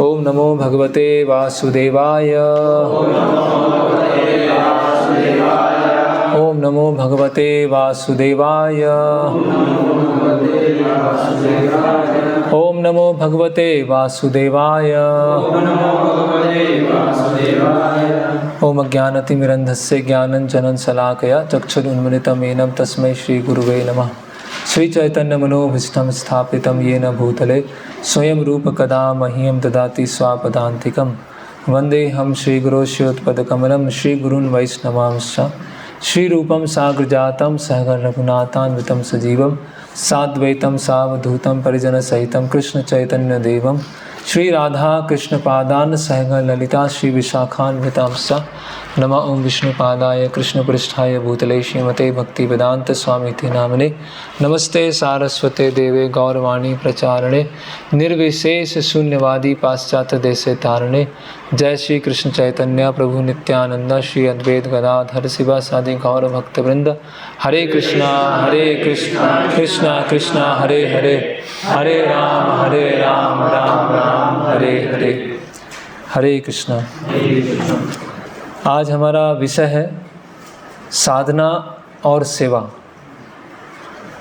ओम नमो भगवते वासुदेवाय। ओम नमो भगवते वासुदेवाय। ओम नमो भगवते वासुदेवाय। ओम अज्ञानतिमिरन्धस्य ज्ञानञ्जनं शलाकया चक्षुरुन्मिलितं येन तस्मै श्रीगुरुवे नमः। श्रीचैतन्यमनोभीष्टं स्थापितं येन भूतले स्वयं रूपकदा मह्यं ददाति स्वापदान्तिकं। वन्देऽहं श्रीगुरो श्रीयुतपदकमलं श्रीगुरून् वैष्णवांश्च। श्रीरूपं साग्रजातं सहगण रघुनाथान्वितं सजीवं साद्वैतं सावधूतं परिजनसहितं कृष्णचैतन्यदेवं श्रीराधा कृष्णपादान् सहगण ललिता श्रीविशाखान्वितांश्च। नमः ओं विष्णुपादाय कृष्णपृष्ठाय भूतले श्रीमते भक्तिवेदांत स्वामिति नामिने। नमस्ते सारस्वते देवे गौरवाणी प्रचारणे निर्विशेष शून्यवादी पाश्चात्य देशे तारणे। जय श्री कृष्ण चैतन्य प्रभु नित्यानंद श्री अद्वैत गदाधर शिवासादि गौर भक्तवृंद। हरे कृष्णा कृष्णा कृष्णा हरे हरे, हरे राम राम राम हरे हरे। हरे कृष्णा। आज हमारा विषय है साधना और सेवा।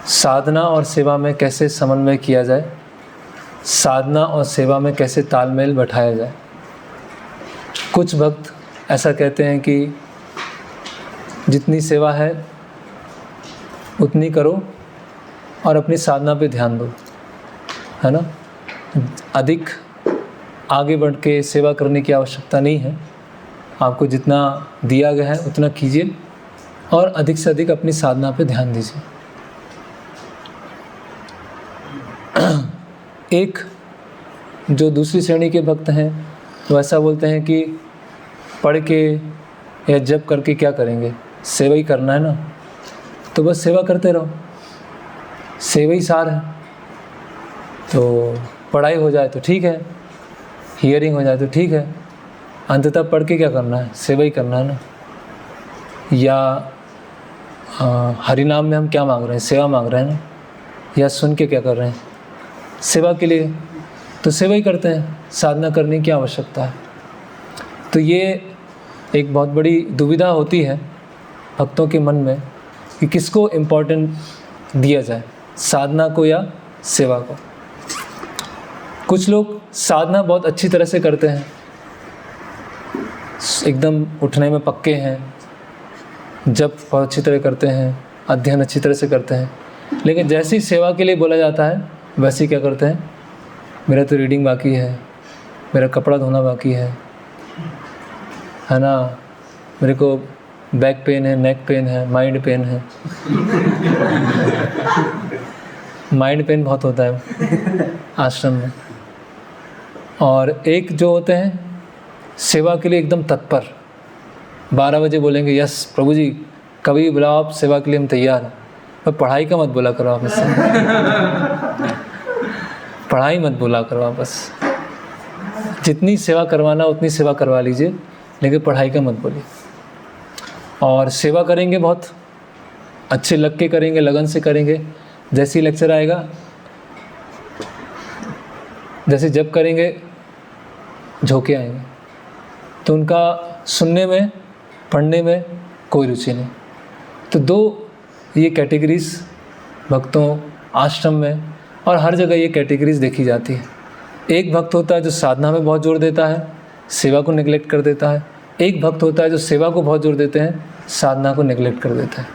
साधना और सेवा में कैसे समन्वय किया जाए, साधना और सेवा में कैसे तालमेल बैठाया जाए। कुछ भक्त ऐसा कहते हैं कि जितनी सेवा है उतनी करो और अपनी साधना पे ध्यान दो, है ना। अधिक आगे बढ़ के सेवा करने की आवश्यकता नहीं है। आपको जितना दिया गया है उतना कीजिए और अधिक से अधिक अपनी साधना पे ध्यान दीजिए। एक जो दूसरी श्रेणी के भक्त हैं वो ऐसा बोलते हैं कि पढ़ के या जप करके क्या करेंगे, सेवा ही करना है ना, तो बस सेवा करते रहो, सेवा ही सार है। तो पढ़ाई हो जाए तो ठीक है, हियरिंग हो जाए तो ठीक है, अंततः पढ़ के क्या करना है, सेवा ही करना है ना। या हरि नाम में हम क्या मांग रहे हैं, सेवा मांग रहे हैं ना। या सुन के क्या कर रहे हैं, सेवा के लिए, तो सेवा ही करते हैं, साधना करने की आवश्यकता है। तो ये एक बहुत बड़ी दुविधा होती है भक्तों के मन में कि किसको इम्पोर्टेंट दिया जाए, साधना को या सेवा को। कुछ लोग साधना बहुत अच्छी तरह से करते हैं, एकदम उठने में पक्के हैं, जप बहुत अच्छी तरह करते हैं, अध्ययन अच्छी तरह से करते हैं, लेकिन जैसे ही सेवा के लिए बोला जाता है वैसे ही क्या करते हैं, मेरा तो रीडिंग बाकी है, मेरा कपड़ा धोना बाकी है ना, मेरे को बैक पेन है, नेक पेन है, माइंड पेन है। माइंड पेन बहुत होता है आश्रम में। और एक जो होते हैं सेवा के लिए एकदम तत्पर, 12 बजे बोलेंगे यस प्रभु जी कभी भी बुलाओ आप, सेवा के लिए हम तैयार हैं। पर पढ़ाई का मत बोला करो आप इससे। पढ़ाई मत बोला करो आप, बस जितनी सेवा करवाना उतनी सेवा करवा लीजिए, लेकिन पढ़ाई का मत बोलिए। और सेवा करेंगे बहुत अच्छे लग के करेंगे, लगन से करेंगे। जैसे ही लेक्चर आएगा, जैसे जब करेंगे झोंके आएंगे, तो उनका सुनने में पढ़ने में कोई रुचि नहीं। तो दो ये कैटेगरीज भक्तों आश्रम में और हर जगह ये कैटेगरीज देखी जाती है। एक भक्त होता है जो साधना में बहुत जोर देता है, सेवा को नेगलेक्ट कर देता है। एक भक्त होता है जो सेवा को बहुत जोर देते हैं, साधना को नेगलेक्ट कर देता है।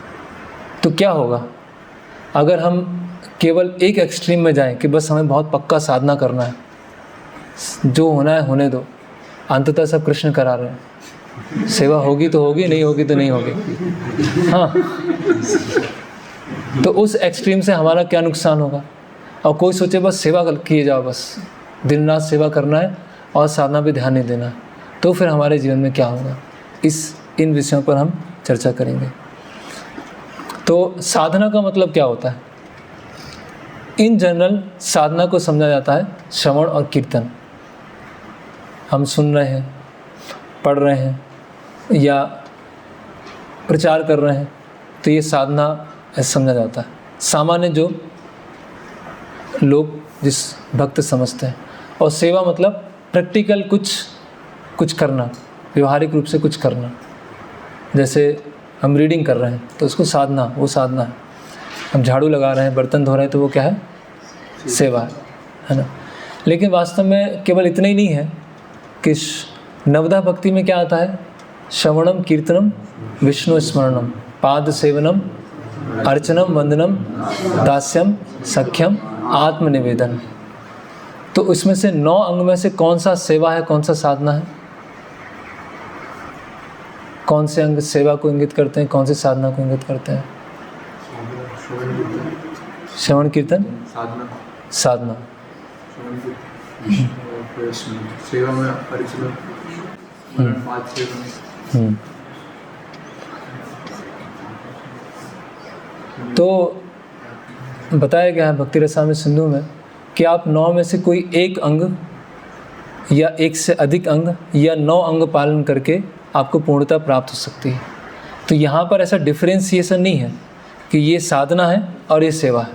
तो क्या होगा अगर हम केवल एक एक्सट्रीम में जाएं कि बस हमें बहुत पक्का साधना करना है, जो होना है होने दो, अंततः सब कृष्ण करा रहे हैं, सेवा होगी तो होगी, नहीं होगी तो नहीं होगी। हाँ, तो उस एक्सट्रीम से हमारा क्या नुकसान होगा। और कोई सोचे बस सेवा किए जाओ, बस दिन रात सेवा करना है और साधना पे ध्यान नहीं देना, तो फिर हमारे जीवन में क्या होगा, इन विषयों पर हम चर्चा करेंगे। तो साधना का मतलब क्या होता है। इन जनरल साधना को समझा जाता है श्रवण और कीर्तन। हम सुन रहे हैं, पढ़ रहे हैं या प्रचार कर रहे हैं, तो ये साधना ऐसा समझा जाता है। सामान्य जो लोग जिस भक्त समझते हैं। और सेवा मतलब प्रैक्टिकल कुछ करना, व्यवहारिक रूप से कुछ करना। जैसे हम रीडिंग कर रहे हैं तो उसको साधना, वो साधना है। हम झाड़ू लगा रहे हैं, बर्तन धो रहे हैं, तो वो क्या है? सेवा है ना। लेकिन वास्तव में केवल इतना ही नहीं है कि नवदा भक्ति में क्या आता है? श्रवणम कीर्तनम विष्णु स्मरणम पाद सेवनम अर्चनम वंदनम दास्यम सख्यम आत्मनिवेदन। तो इसमें से 9 अंग में से कौन सा सेवा है, कौन सा साधना है? कौन से अंग सेवा को इंगित करते हैं, कौन से साधना को इंगित करते हैं? श्रवण कीर्तन साधना। सेवा में परिचय। तो बताया गया है भक्ति रसामृत सिंधु में कि आप 9 में से कोई एक अंग या एक से अधिक अंग या 9 अंग पालन करके आपको पूर्णता प्राप्त हो सकती है। तो यहाँ पर ऐसा डिफरेंशिएशन नहीं है कि ये साधना है और ये सेवा है।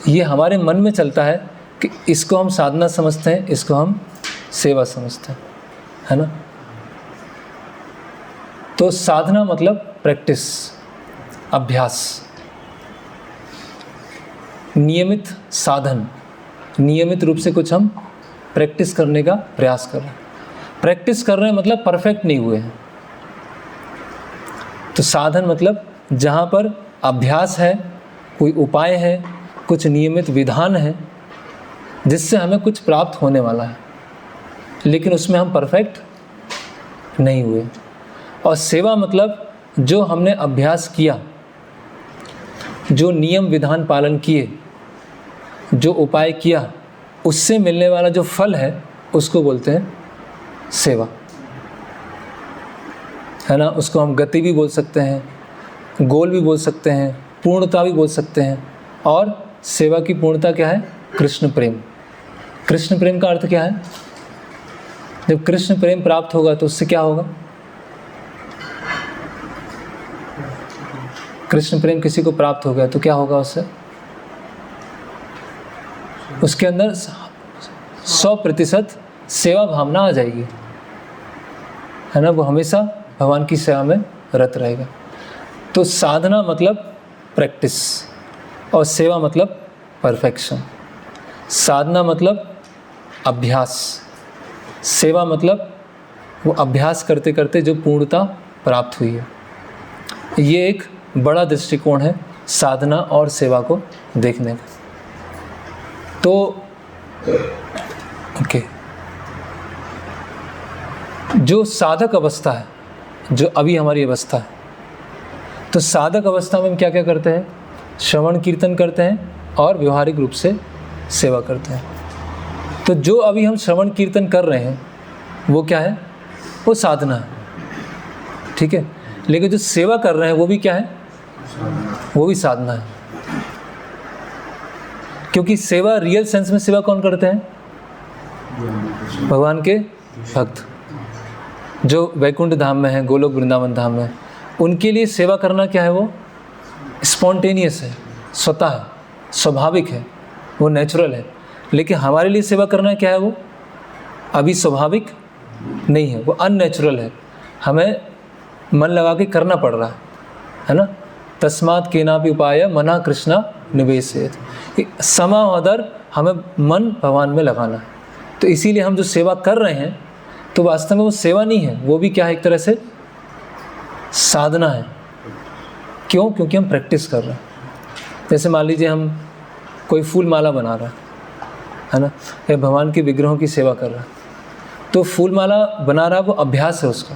ये हमारे मन में चलता है कि इसको हम साधना समझते हैं, इसको हम सेवा समझते हैं, है ना। तो साधना मतलब प्रैक्टिस, अभ्यास, नियमित साधन, नियमित रूप से कुछ हम प्रैक्टिस करने का प्रयास कर रहे हैं। प्रैक्टिस कर रहे हैं मतलब परफेक्ट नहीं हुए हैं। तो साधन मतलब जहाँ पर अभ्यास है, कोई उपाय है, कुछ नियमित विधान है जिससे हमें कुछ प्राप्त होने वाला है, लेकिन उसमें हम परफेक्ट नहीं हुए। और सेवा मतलब जो हमने अभ्यास किया, जो नियम विधान पालन किए, जो उपाय किया, उससे मिलने वाला जो फल है उसको बोलते हैं सेवा, है ना। उसको हम गति भी बोल सकते हैं, गोल भी बोल सकते हैं, पूर्णता भी बोल सकते हैं। और सेवा की पूर्णता क्या है? कृष्ण प्रेम। कृष्ण प्रेम का अर्थ क्या है? जब कृष्ण प्रेम प्राप्त होगा तो उससे क्या होगा? कृष्ण प्रेम किसी को प्राप्त हो गया तो क्या होगा उससे? उसके अंदर 100% सेवा भावना आ जाएगी, है ना। वो हमेशा भगवान की सेवा में रत रहेगा। तो साधना मतलब प्रैक्टिस और सेवा मतलब परफेक्शन। साधना मतलब अभ्यास, सेवा मतलब वो अभ्यास करते करते जो पूर्णता प्राप्त हुई है। ये एक बड़ा दृष्टिकोण है साधना और सेवा को देखने का। तो ओके, जो साधक अवस्था है, जो अभी हमारी अवस्था है, तो साधक अवस्था में हम क्या क्या करते हैं? श्रवण कीर्तन करते हैं और व्यवहारिक रूप से सेवा करते हैं। तो जो अभी हम श्रवण कीर्तन कर रहे हैं वो क्या है? वो साधना है, ठीक है। लेकिन जो सेवा कर रहे हैं वो भी क्या है? वो भी साधना है। क्योंकि सेवा, रियल सेंस में सेवा कौन करते हैं? भगवान के भक्त जो वैकुंठ धाम में है, गोलोक वृंदावन धाम में, उनके लिए सेवा करना क्या है? वो स्पॉन्टेनियस है, स्वतः है, स्वाभाविक है, वो नेचुरल है। लेकिन हमारे लिए सेवा करना क्या है? वो अभी स्वाभाविक नहीं है, वो अननेचुरल है, हमें मन लगा के करना पड़ रहा है ना। तस्मात् केनापि उपाय मना कृष्णा निवेशेत। समादर हमें मन भगवान में लगाना है। तो इसीलिए हम जो सेवा कर रहे हैं तो वास्तव में वो सेवा नहीं है, वो भी क्या है? एक तरह से साधना है। क्यों? क्योंकि हम प्रैक्टिस कर रहे हैं। जैसे मान लीजिए हम कोई फूल माला बना रहा है ना, या भगवान के विग्रहों की सेवा कर रहा है, तो फूल माला बना रहा है वो अभ्यास है उसका।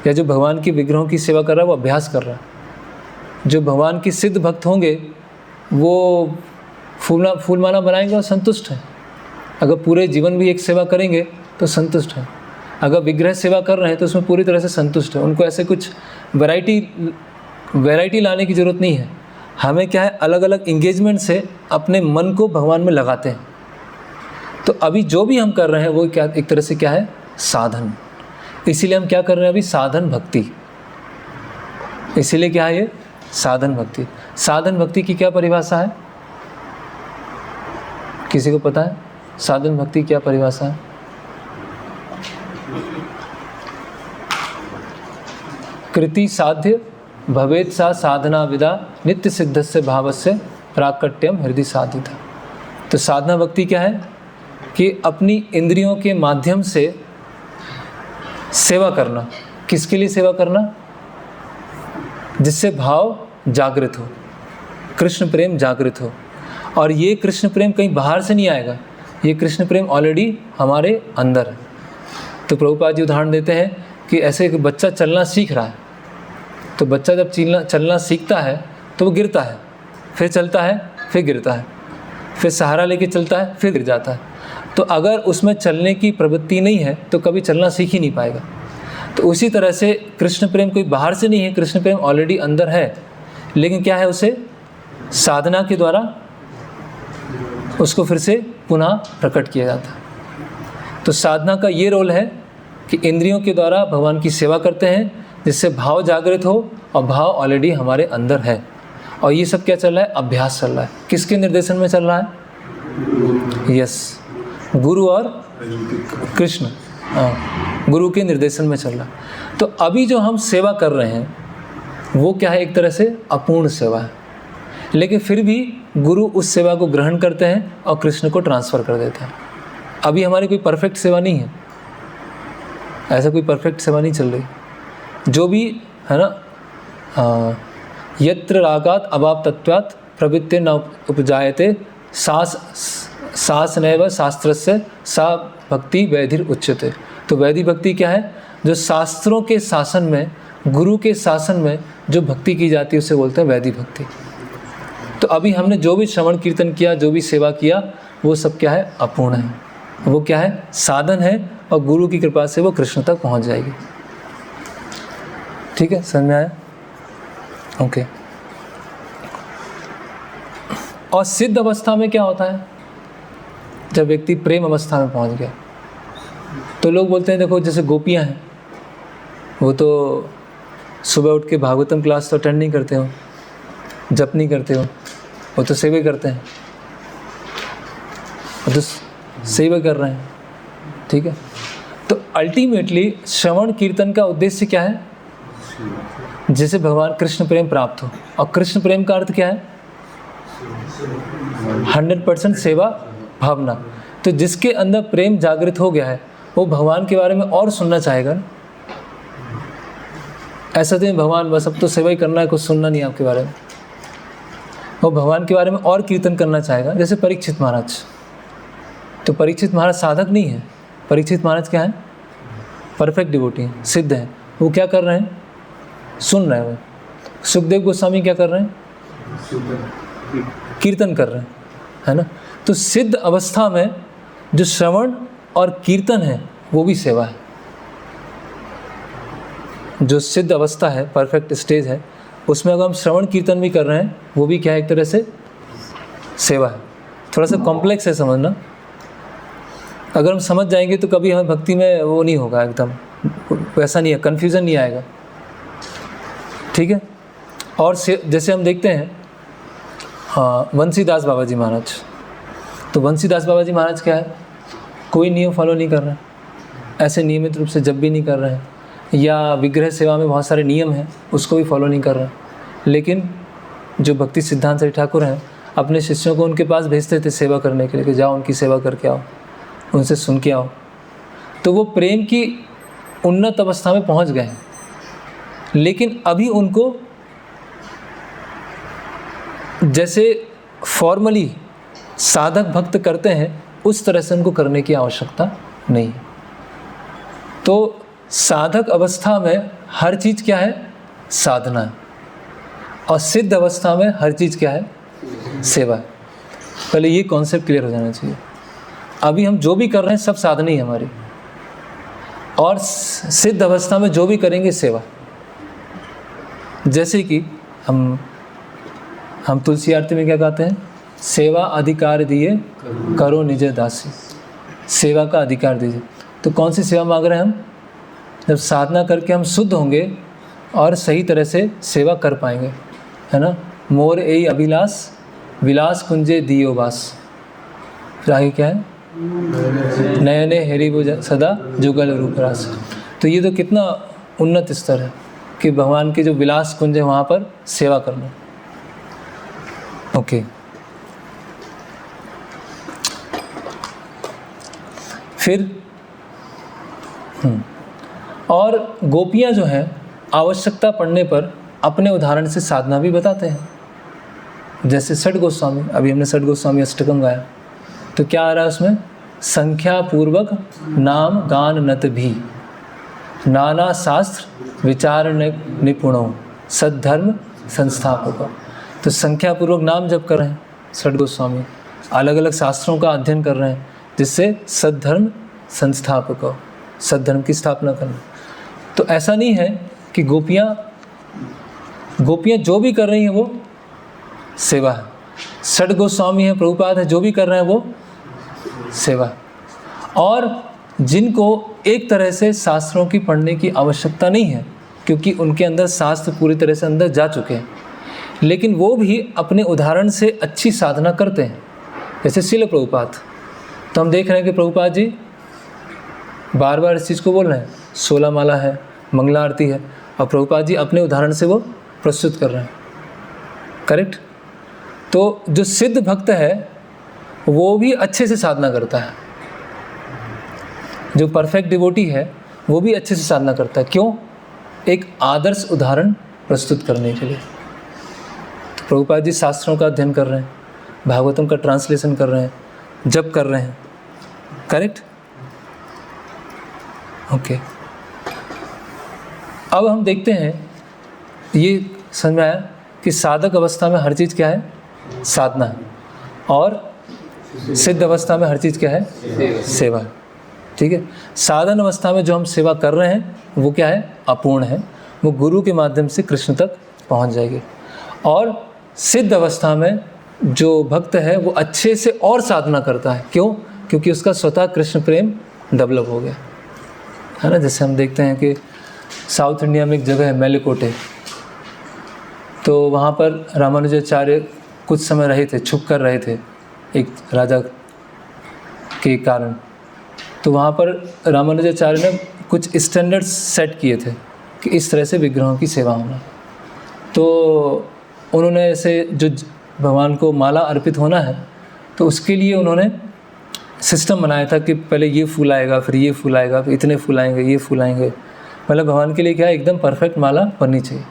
या जो भगवान के विग्रहों की सेवा कर रहा है वो अभ्यास कर रहा है। जो भगवान के सिद्ध भक्त होंगे वो फूल माला बनाएंगे और संतुष्ट हैं। अगर पूरे जीवन भी एक सेवा करेंगे तो संतुष्ट हैं। अगर विग्रह सेवा कर रहे हैं तो उसमें पूरी तरह से संतुष्ट है। उनको ऐसे कुछ वैरायटी लाने की ज़रूरत नहीं है। हमें क्या है? अलग अलग इंगेजमेंट से अपने मन को भगवान में लगाते हैं। तो अभी जो भी हम कर रहे हैं वो क्या, एक तरह से क्या है? साधन। इसीलिए हम क्या कर रहे हैं अभी? साधन भक्ति। इसीलिए क्या है ये? साधन भक्ति। साधन भक्ति की क्या परिभाषा है? किसी को पता है साधन भक्ति क्या परिभाषा है? कृति साध्य भवेत् सा साधना विदा नित्य सिद्धस्य भावस्य प्राकट्यम हृदय साधिता। तो साधना भक्ति क्या है कि अपनी इंद्रियों के माध्यम से सेवा करना। किसके लिए सेवा करना? जिससे भाव जागृत हो, कृष्ण प्रेम जागृत हो। और ये कृष्ण प्रेम कहीं बाहर से नहीं आएगा, ये कृष्ण प्रेम ऑलरेडी हमारे अंदर है। तो प्रभुपाद जी उदाहरण देते हैं कि ऐसे एक बच्चा चलना सीख रहा है, तो बच्चा जब चलना सीखता है तो वो गिरता है, फिर चलता है, फिर गिरता है, फिर सहारा लेके चलता है, फिर गिर जाता है। तो अगर उसमें चलने की प्रवृत्ति नहीं है तो कभी चलना सीख ही नहीं पाएगा। तो उसी तरह से कृष्ण प्रेम कोई बाहर से नहीं है, कृष्ण प्रेम ऑलरेडी अंदर है, लेकिन क्या है, उसे साधना के द्वारा उसको फिर से पुनः प्रकट किया जाता है। तो साधना का ये रोल है कि इंद्रियों के द्वारा भगवान की सेवा करते हैं जिससे भाव जागृत हो, और भाव ऑलरेडी हमारे अंदर है। और ये सब क्या चल रहा है? अभ्यास चल रहा है। किसके निर्देशन में चल रहा है? यस, गुरु और कृष्ण, गुरु के निर्देशन में चल रहा है। तो अभी जो हम सेवा कर रहे हैं वो क्या है? एक तरह से अपूर्ण सेवा है, लेकिन फिर भी गुरु उस सेवा को ग्रहण करते हैं और कृष्ण को ट्रांसफ़र कर देते हैं। अभी हमारी कोई परफेक्ट सेवा नहीं है, ऐसा कोई परफेक्ट सेवा नहीं चल रही। जो भी है ना, यत्र रागात अभाव तत्वात् प्रवृत्ति न उपजायते सास नैव शास्त्रस्य सा भक्ति वैधिर उच्यते। तो वैधि भक्ति क्या है? जो शास्त्रों के शासन में, गुरु के शासन में जो भक्ति की जाती है उसे बोलते हैं वैधि भक्ति। तो अभी हमने जो भी श्रवण कीर्तन किया, जो भी सेवा किया, वो सब क्या है? अपूर्ण है। वो क्या है? साधन है, और गुरु की कृपा से वो कृष्ण तक पहुंच जाएगी। ठीक है, समझ में आया? ओके। और सिद्ध अवस्था में क्या होता है? जब व्यक्ति प्रेम अवस्था में पहुंच गया तो लोग बोलते हैं, देखो जैसे गोपियां हैं, वो तो सुबह उठ के भागवतम क्लास तो अटेंड नहीं करते हो, जप नहीं करते हो, वो तो सेवा करते हैं, वो तो सेवा कर रहे हैं। ठीक है, तो अल्टीमेटली श्रवण कीर्तन का उद्देश्य क्या है? जिसे भगवान कृष्ण प्रेम प्राप्त हो। और कृष्ण प्रेम का अर्थ क्या है? 100% सेवा भावना। तो जिसके अंदर प्रेम जागृत हो गया है वो भगवान के बारे में और सुनना चाहेगा। ऐसा तो नहीं भगवान बस अब तो सेवा ही करना है, कुछ सुनना नहीं आपके बारे में। वो भगवान के बारे में और कीर्तन करना चाहेगा। जैसे परीक्षित महाराज, तो परीक्षित महाराज साधक नहीं है, परीक्षित महाराज क्या है? परफेक्ट डिवोटी हैं, सिद्ध हैं। वो क्या कर रहे हैं? सुन रहे हैं। वो सुखदेव गोस्वामी क्या कर रहे हैं? कीर्तन कर रहे हैं, है ना। तो सिद्ध अवस्था में जो श्रवण और कीर्तन है वो भी सेवा है। जो सिद्ध अवस्था है, परफेक्ट स्टेज है, उसमें अगर हम श्रवण कीर्तन भी कर रहे हैं वो भी क्या है? एक तरह से सेवा है। थोड़ा सा कॉम्प्लेक्स है समझना। अगर हम समझ जाएंगे तो कभी हमें भक्ति में वो नहीं होगा, एकदम वैसा नहीं है, कन्फ्यूज़न नहीं आएगा। ठीक है। और जैसे हम देखते हैं बंसीदास बाबा जी महाराज, तो बंसीदास बाबा जी महाराज क्या है? कोई नियम फॉलो नहीं कर रहे हैं, ऐसे नियमित रूप से जब भी नहीं कर रहे हैं, या विग्रह सेवा में बहुत सारे नियम हैं उसको भी फॉलो नहीं कर रहे हैं। लेकिन जो भक्ति सिद्धांत श्री ठाकुर हैं अपने शिष्यों को उनके पास भेजते थे सेवा करने के लिए कि जाओ उनकी सेवा करके आओ, उनसे सुन के आओ। तो वो प्रेम की उन्नत अवस्था में पहुंच गए हैं, लेकिन अभी उनको जैसे फॉर्मली साधक भक्त करते हैं उस तरह से उनको करने की आवश्यकता नहीं है। तो साधक अवस्था में हर चीज़ क्या है? साधना है। और सिद्ध अवस्था में हर चीज़ क्या है? सेवा है। पहले ये कॉन्सेप्ट क्लियर हो जाना चाहिए। अभी हम जो भी कर रहे हैं सब साधना ही हमारी, और सिद्ध अवस्था में जो भी करेंगे सेवा। जैसे कि हम तुलसी आरती में क्या कहते हैं? सेवा अधिकार दिए करो निज दासी। सेवा का अधिकार दीजिए। तो कौन सी सेवा मांग रहे हैं हम? जब साधना करके हम शुद्ध होंगे और सही तरह से सेवा कर पाएंगे, है ना। मोर ए अभिलाष विलास कुंजे दियो वास। फिर आगे क्या है? नयने हेरी वो सदा जुगल रूप रास। तो ये तो कितना उन्नत स्तर है कि भगवान के जो विलास कुंज है वहाँ पर सेवा करना। ओके, फिर और गोपियाँ जो हैं आवश्यकता पड़ने पर अपने उदाहरण से साधना भी बताते हैं। जैसे षट गोस्वामी, अभी हमने षट गोस्वामी अष्टकम गाया, तो क्या आ रहा है उसमें? संख्या पूर्वक नाम गान नत भी, नाना शास्त्र विचार निपुणों, सद्धर्म संस्थापक। तो संख्या पूर्वक नाम जप कर रहे हैं षट गोस्वामी, अलग अलग शास्त्रों का अध्ययन कर रहे हैं, जिससे सद्धर्म संस्थापक, सद्धर्म की स्थापना करना। तो ऐसा नहीं है कि गोपियाँ जो भी कर रही हैं वो सेवा है। षट गोस्वामी है, प्रभुपाद है, जो भी कर रहे हैं वो सेवा है। और जिनको एक तरह से शास्त्रों की पढ़ने की आवश्यकता नहीं है, क्योंकि उनके अंदर शास्त्र पूरी तरह से अंदर जा चुके हैं, लेकिन वो भी अपने उदाहरण से अच्छी साधना करते हैं। जैसे श्रील प्रभुपाद, तो हम देख रहे हैं कि प्रभुपाद जी बार बार इस चीज़ को बोल रहे हैं, 16 माला है, मंगला आरती है, और प्रभुपाद जी अपने उदाहरण से वो प्रस्तुत कर रहे हैं। करेक्ट? तो जो सिद्ध भक्त है वो भी अच्छे से साधना करता है, जो परफेक्ट डिवोटी है वो भी अच्छे से साधना करता है। क्यों? एक आदर्श उदाहरण प्रस्तुत करने के लिए। तो प्रभुपाद जी शास्त्रों का अध्ययन कर रहे हैं, भागवतम का ट्रांसलेशन कर रहे हैं, जप कर रहे हैं। करेक्ट? ओके, अब हम देखते हैं, ये समझ में आया कि साधक अवस्था में हर चीज़ क्या है? साधना है, और सिद्ध अवस्था में हर चीज़ क्या है? सेवा है। ठीक है? साधन अवस्था में जो हम सेवा कर रहे हैं वो क्या है? अपूर्ण है, वो गुरु के माध्यम से कृष्ण तक पहुंच जाएगी। और सिद्ध अवस्था में जो भक्त है वो अच्छे से और साधना करता है। क्यों? क्योंकि उसका स्वतः कृष्ण प्रेम डेवलप हो गया है ना। जैसे हम देखते हैं कि साउथ इंडिया में एक जगह है मेलकोटे, तो वहाँ पर रामानुजाचार्य कुछ समय रहे थे, छुप कर रहे थे एक राजा के कारण। तो वहाँ पर रामानुजाचार्य ने कुछ स्टैंडर्ड्स सेट किए थे कि इस तरह से विग्रहों की सेवा होना। तो उन्होंने ऐसे जो भगवान को माला अर्पित होना है, तो उसके लिए उन्होंने सिस्टम बनाया था कि पहले ये फूल आएगा, फिर ये फूल आएगा, फिर इतने फूल आएंगे, ये फूल आएंगे। मतलब भगवान के लिए क्या है? एकदम परफेक्ट माला बननी चाहिए।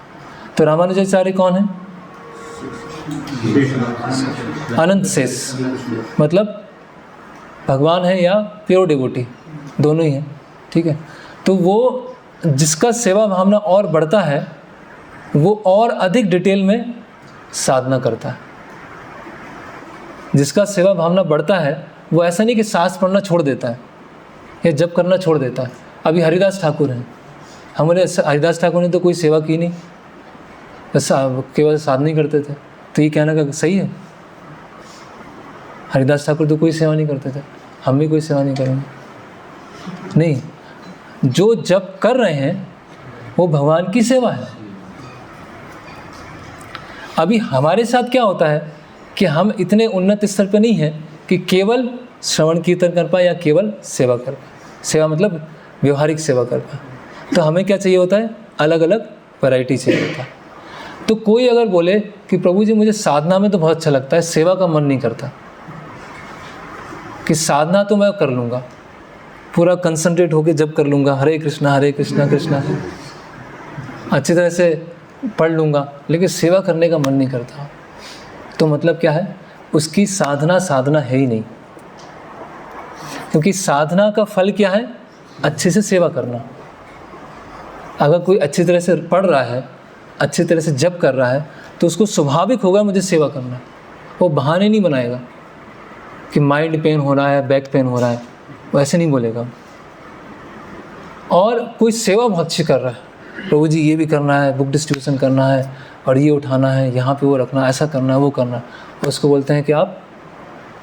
तो रामानुजाचार्य कौन है? अनंत शेष, मतलब भगवान है या प्योर डिवोटी, दोनों ही हैं। ठीक है? तो वो जिसका सेवा भावना और बढ़ता है वो और अधिक डिटेल में साधना करता है। जिसका सेवा भावना बढ़ता है वो ऐसा नहीं कि सांस पढ़ना छोड़ देता है या जप करना छोड़ देता है। अभी हरिदास ठाकुर हैं, हमारे हरिदास ठाकुर ने तो कोई सेवा की नहीं, बस केवल साधना ही करते थे। तो ये कहना का सही है? हरिदास ठाकुर तो कोई सेवा नहीं करते थे, हम भी कोई सेवा नहीं करेंगे? नहीं, जो जप कर रहे हैं वो भगवान की सेवा है। अभी हमारे साथ क्या होता है कि हम इतने उन्नत स्तर पर नहीं हैं कि केवल श्रवण कीर्तन कर पाए या केवल सेवा कर पाए। सेवा मतलब व्यवहारिक सेवा कर पाए। तो हमें क्या चाहिए होता है? अलग अलग वैरायटी चाहिए होता है। तो कोई अगर बोले कि प्रभु जी मुझे साधना में तो बहुत अच्छा लगता है, सेवा का मन नहीं करता, कि साधना तो मैं कर लूँगा, पूरा कंसंट्रेट होकर जब कर लूँगा, हरे कृष्णा कृष्णा अच्छी तरह से पढ़ लूँगा, लेकिन सेवा करने का मन नहीं करता, तो मतलब क्या है? उसकी साधना है ही नहीं। क्योंकि साधना का फल क्या है? अच्छे से सेवा करना। अगर कोई अच्छी तरह से पढ़ रहा है, अच्छी तरह से जप कर रहा है, तो उसको स्वाभाविक होगा मुझे सेवा करना। वो बहाने नहीं बनाएगा कि माइंड पेन हो रहा है, बैक पेन हो रहा है, वो ऐसे नहीं बोलेगा। और कोई सेवा बहुत अच्छी कर रहा है, प्रभु जी ये भी करना है, बुक डिस्ट्रीब्यूशन करना है, और ये उठाना है, यहाँ पे वो रखना, ऐसा करना है, वो करना है, उसको बोलते हैं कि आप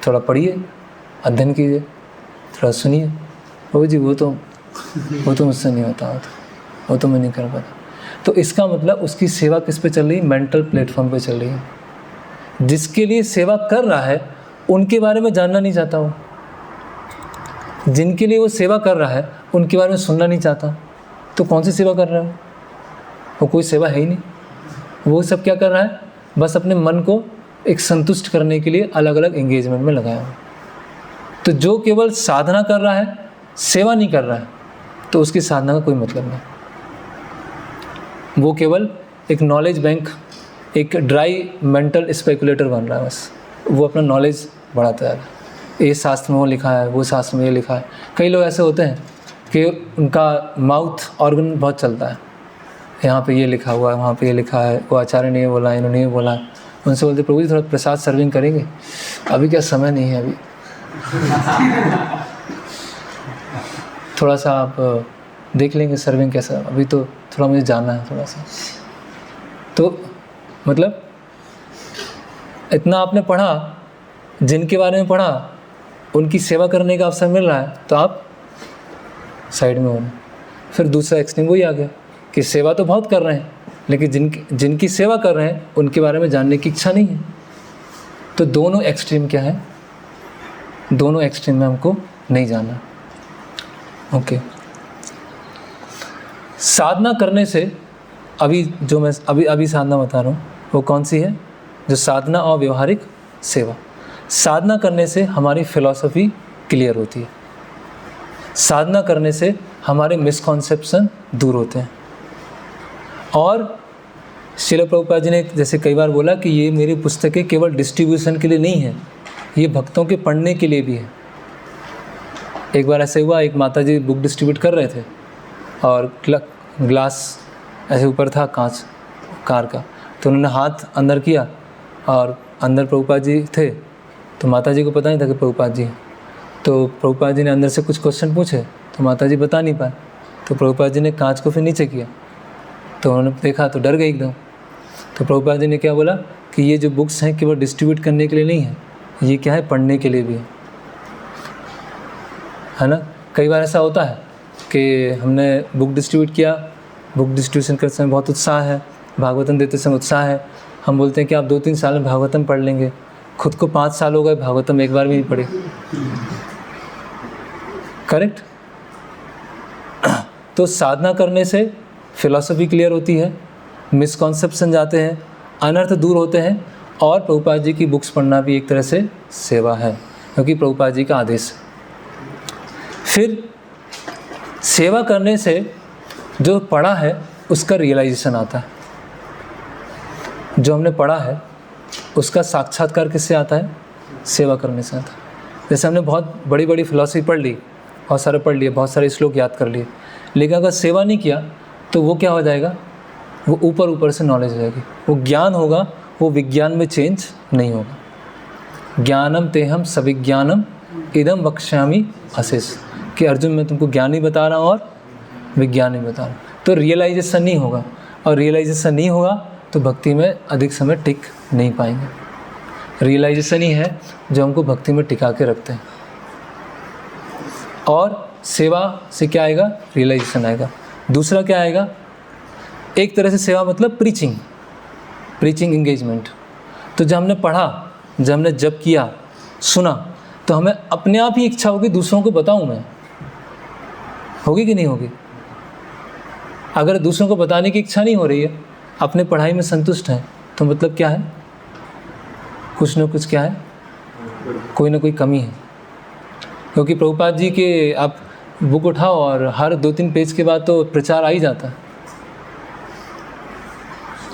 थोड़ा पढ़िए, अध्ययन कीजिए, थोड़ा सुनिए। प्रभु जी वो तो मुझसे नहीं होता, वो तो मैं नहीं कर पाता। तो इसका मतलब उसकी सेवा किस पे चल रही है? मेंटल प्लेटफॉर्म पे चल रही है। जिसके लिए सेवा कर रहा है उनके बारे में जानना नहीं चाहता वो, जिनके लिए वो सेवा कर रहा है उनके बारे में सुनना नहीं चाहता, तो कौन सी सेवा कर रहा है? वो कोई सेवा है ही नहीं। वो सब क्या कर रहा है? बस अपने मन को एक संतुष्ट करने के लिए अलग अलग एंगेजमेंट में लगाया हुआ। तो जो केवल साधना कर रहा है, सेवा नहीं कर रहा है, तो उसकी साधना का कोई मतलब नहीं। वो केवल एक नॉलेज बैंक, एक ड्राई मेंटल स्पेकुलेटर बन रहा है। बस वो अपना नॉलेज बढ़ाता है, ये शास्त्र में वो लिखा है, वो शास्त्र में ये लिखा है। कई लोग ऐसे होते हैं कि उनका माउथ ऑर्गन बहुत चलता है, यहाँ पे ये लिखा हुआ है, वहाँ पे ये लिखा है, वो आचार्य ने ये बोला, इन्होंने ये बोला। उनसे बोलते प्रभु जी थोड़ा प्रसाद सर्विंग करेंगे? अभी क्या समय नहीं है, अभी थोड़ा सा आप देख लेंगे सर्विंग कैसा, अभी तो थोड़ा मुझे जाना है थोड़ा सा। तो मतलब इतना आपने पढ़ा, जिनके बारे में पढ़ा उनकी सेवा करने का अवसर मिल रहा है, तो आप साइड में होना। फिर दूसरा एक्सट्रीम वही आ गया कि सेवा तो बहुत कर रहे हैं, लेकिन जिनकी सेवा कर रहे हैं उनके बारे में जानने की इच्छा नहीं है। तो दोनों एक्सट्रीम क्या है? दोनों एक्सट्रीम में हमको नहीं जाना। ओके, साधना करने से अभी जो मैं अभी साधना बता रहा हूँ वो कौन सी है? जो साधना और व्यवहारिक सेवा। साधना करने से हमारी फिलॉसफी क्लियर होती है, साधना करने से हमारे मिसकॉन्सेप्शन दूर होते हैं। और श्रील प्रभुपाद जी ने जैसे कई बार बोला कि ये मेरी पुस्तकें केवल डिस्ट्रीब्यूशन के लिए नहीं है, ये भक्तों के पढ़ने के लिए भी है। एक बार ऐसे हुआ, एक माता जी बुक डिस्ट्रीब्यूट कर रहे थे और ग्लास ऐसे ऊपर था कांच कार का, तो उन्होंने हाथ अंदर किया और अंदर प्रभुपाद जी थे। तो माता जी को पता नहीं था कि प्रभुपाद जी हैं। तो प्रभुपाद जी ने अंदर से कुछ क्वेश्चन पूछे तो माता जी बता नहीं पाए। तो प्रभुपाद जी ने कांच को फिर नीचे किया, तो उन्होंने देखा तो डर गए एकदम। तो प्रभुपाद जी ने क्या बोला कि ये जो बुक्स हैं केवल डिस्ट्रीब्यूट करने के लिए नहीं है, ये क्या है, पढ़ने के लिए भी है ना। कई बार ऐसा होता है कि हमने बुक डिस्ट्रीब्यूट किया, बुक डिस्ट्रीब्यूशन करते समय बहुत उत्साह है, भागवतम देते समय उत्साह है, हम बोलते हैं कि आप 2-3 साल में भागवतम पढ़ लेंगे। खुद को 5 साल हो गए, भागवतम एक बार भी नहीं पढ़े। करेक्ट। तो साधना करने से फिलॉसफी क्लियर होती है, मिसकॉन्सेप्शन जाते हैं, अनर्थ दूर होते हैं, और प्रभुपाद जी की बुक्स पढ़ना भी एक तरह से सेवा है, क्योंकि प्रभुपाद जी का आदेश है। फिर सेवा करने से जो पढ़ा है उसका रियलाइजेशन आता है। जो हमने पढ़ा है उसका साक्षात्कार किससे आता है? सेवा करने से आता है। जैसे हमने बहुत बड़ी बड़ी फिलॉसफी पढ़ ली, बहुत सारे पढ़ लिए, बहुत सारे श्लोक याद कर लिए, लेकिन अगर सेवा नहीं किया तो वो क्या हो जाएगा? वो ऊपर ऊपर से नॉलेज रहेगी, वो ज्ञान होगा, वो विज्ञान में चेंज नहीं होगा। ज्ञानम तेहम सविज्ञानम इदम वक्ष्यामि अशेष, कि अर्जुन मैं तुमको ज्ञान ही बता रहा हूँ और विज्ञान ही बता रहा हूँ। तो रियलाइजेशन नहीं होगा, और रियलाइजेशन नहीं होगा तो भक्ति में अधिक समय टिक नहीं पाएंगे। रियलाइजेशन ही है जो हमको भक्ति में टिका के रखते हैं। और सेवा से क्या आएगा? रियलाइजेशन आएगा। दूसरा क्या आएगा? एक तरह से सेवा मतलब प्रीचिंग एंगेजमेंट। तो जब हमने पढ़ा, जब हमने जप किया, सुना, तो हमें अपने आप ही इच्छा होगी दूसरों को बताऊं मैं। होगी कि नहीं होगी? अगर दूसरों को बताने की इच्छा नहीं हो रही है, अपने पढ़ाई में संतुष्ट हैं, तो मतलब क्या है? कुछ न कुछ क्या है, कोई ना कोई कमी है। क्योंकि प्रभुपाद जी के आप बुक उठाओ और हर 2-3 पेज के बाद तो प्रचार आ ही जाता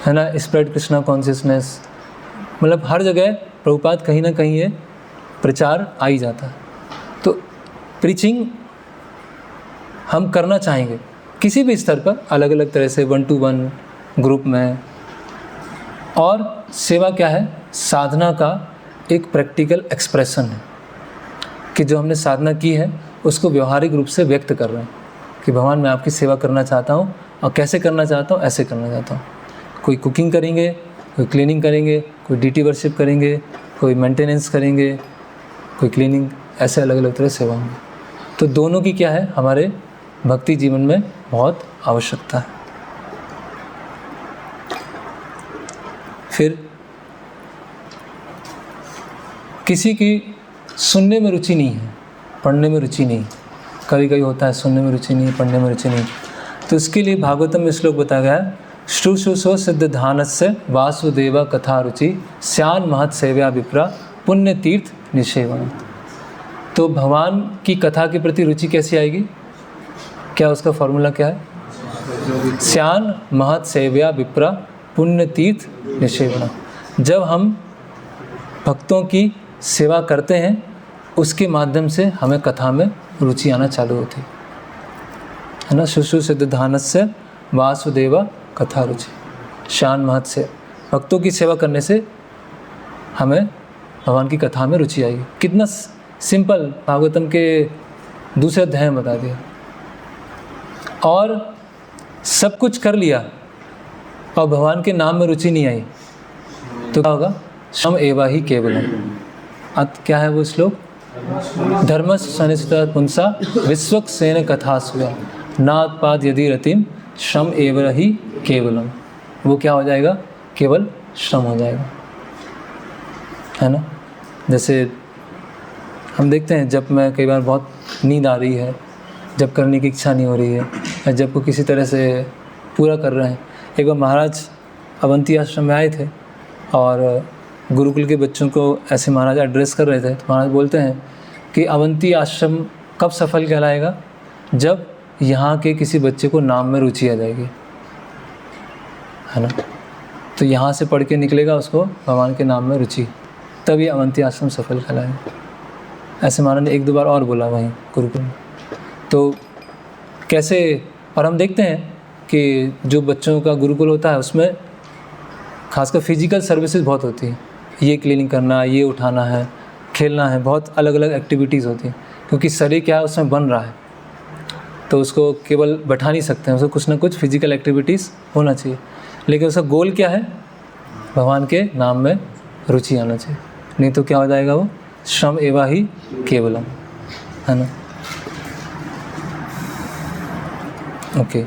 है ना, स्प्रेड कृष्णा कॉन्शियसनेस, मतलब हर जगह प्रभुपाद कहीं ना कहीं ये प्रचार आ ही जाता है। तो प्रीचिंग हम करना चाहेंगे किसी भी स्तर पर, अलग अलग तरह से, 1-to-1 ग्रुप में। और सेवा क्या है? साधना का एक प्रैक्टिकल एक्सप्रेशन है कि जो हमने साधना की है उसको व्यवहारिक रूप से व्यक्त कर रहे हैं कि भगवान मैं आपकी सेवा करना चाहता हूँ, और कैसे करना चाहता हूँ? ऐसे करना चाहता हूँ। कोई कुकिंग करेंगे, कोई क्लीनिंग करेंगे, कोई डीटी वर्शिप करेंगे, कोई मेंटेनेंस करेंगे, कोई क्लीनिंग, ऐसे अलग अलग तरह सेवा होंगी। तो दोनों की क्या है? हमारे भक्ति जीवन में बहुत आवश्यकता है। फिर किसी की सुनने में रुचि नहीं है, पढ़ने में रुचि नहीं, कभी कभी होता है सुनने में रुचि नहीं, पढ़ने में रुचि नहीं। तो इसके लिए भागवतम में श्लोक बताया गया है, श्रुशुषो सिद्ध धानस्य वासुदेवा कथा रुचि स्यान महत सेव्या विप्रा पुण्य तीर्थ निषेवन। तो भगवान की कथा के प्रति रुचि कैसी आएगी? क्या उसका फॉर्मूला क्या है? स्यान महत सेव्या विप्रा पुण्य तीर्थ निषेवन। जब हम भक्तों की सेवा करते हैं उसके माध्यम से हमें कथा में रुचि आना चालू होती है ना। शुशु सिद्ध धानस्य वासुदेवा कथा रुचि शान महत से, भक्तों की सेवा करने से हमें भगवान की कथा में रुचि आएगी। कितना सिंपल भागवतम के दूसरे अध्याय में बता दिया। और सब कुछ कर लिया और भगवान के नाम में रुचि नहीं आई तो क्या होगा? श्रम एवा ही केवलम। क्या है वो श्लोक? धर्मस्य सनिष्ठा पुंसा विश्वक सेन कथा सुया नात्पाद यदि रतिम श्रम एव ही केवलम। वो क्या हो जाएगा? केवल श्रम हो जाएगा, है ना। जैसे हम देखते हैं जब मैं कई बार बहुत नींद आ रही है, जब करने की इच्छा नहीं हो रही है, या जब को किसी तरह से पूरा कर रहे हैं। एक बार महाराज अवंती आश्रम में आए थे और गुरुकुल के बच्चों को ऐसे महाराज एड्रेस कर रहे थे। तो महाराज बोलते हैं कि अवंती आश्रम कब सफल कहलाएगा? जब यहाँ के किसी बच्चे को नाम में रुचि आ जाएगी, है ना। तो यहाँ से पढ़ के निकलेगा उसको भगवान के नाम में रुचि, तभी अवंती आश्रम सफल कहलाएगा। ऐसे महाराज ने 1-2 बार और बोला वहीं गुरुकुल में। तो कैसे, और हम देखते हैं कि जो बच्चों का गुरुकुल होता है उसमें खासकर फिजिकल सर्विसेज बहुत होती है। ये क्लीनिंग करना, ये उठाना है, खेलना है, बहुत अलग अलग एक्टिविटीज़ होती हैं। क्योंकि शरीर क्या है उसमें बन रहा है, तो उसको केवल बैठा नहीं सकते हैं, उसको कुछ ना कुछ फिजिकल एक्टिविटीज़ होना चाहिए। लेकिन उसका गोल क्या है? भगवान के नाम में रुचि आना चाहिए, नहीं तो क्या हो जाएगा? वो श्रम एवा ही केवलम, है ना। ओके,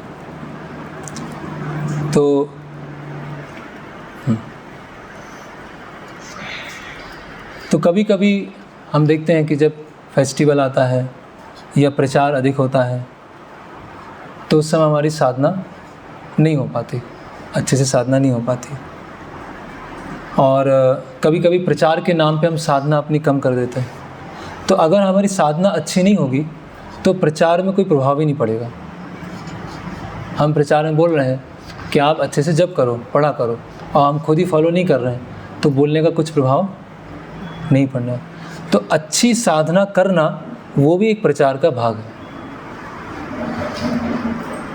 तो कभी कभी हम देखते हैं कि जब फेस्टिवल आता है या प्रचार अधिक होता है तो उस समय हमारी साधना नहीं हो पाती, अच्छे से साधना नहीं हो पाती। और कभी कभी प्रचार के नाम पे हम साधना अपनी कम कर देते हैं। तो अगर हमारी साधना अच्छी नहीं होगी तो प्रचार में कोई प्रभाव ही नहीं पड़ेगा। हम प्रचार में बोल रहे हैं कि आप अच्छे से जप करो, पढ़ा करो, और हम खुद ही फॉलो नहीं कर रहे हैं तो बोलने का कुछ प्रभाव नहीं पड़ना। तो अच्छी साधना करना वो भी एक प्रचार का भाग है।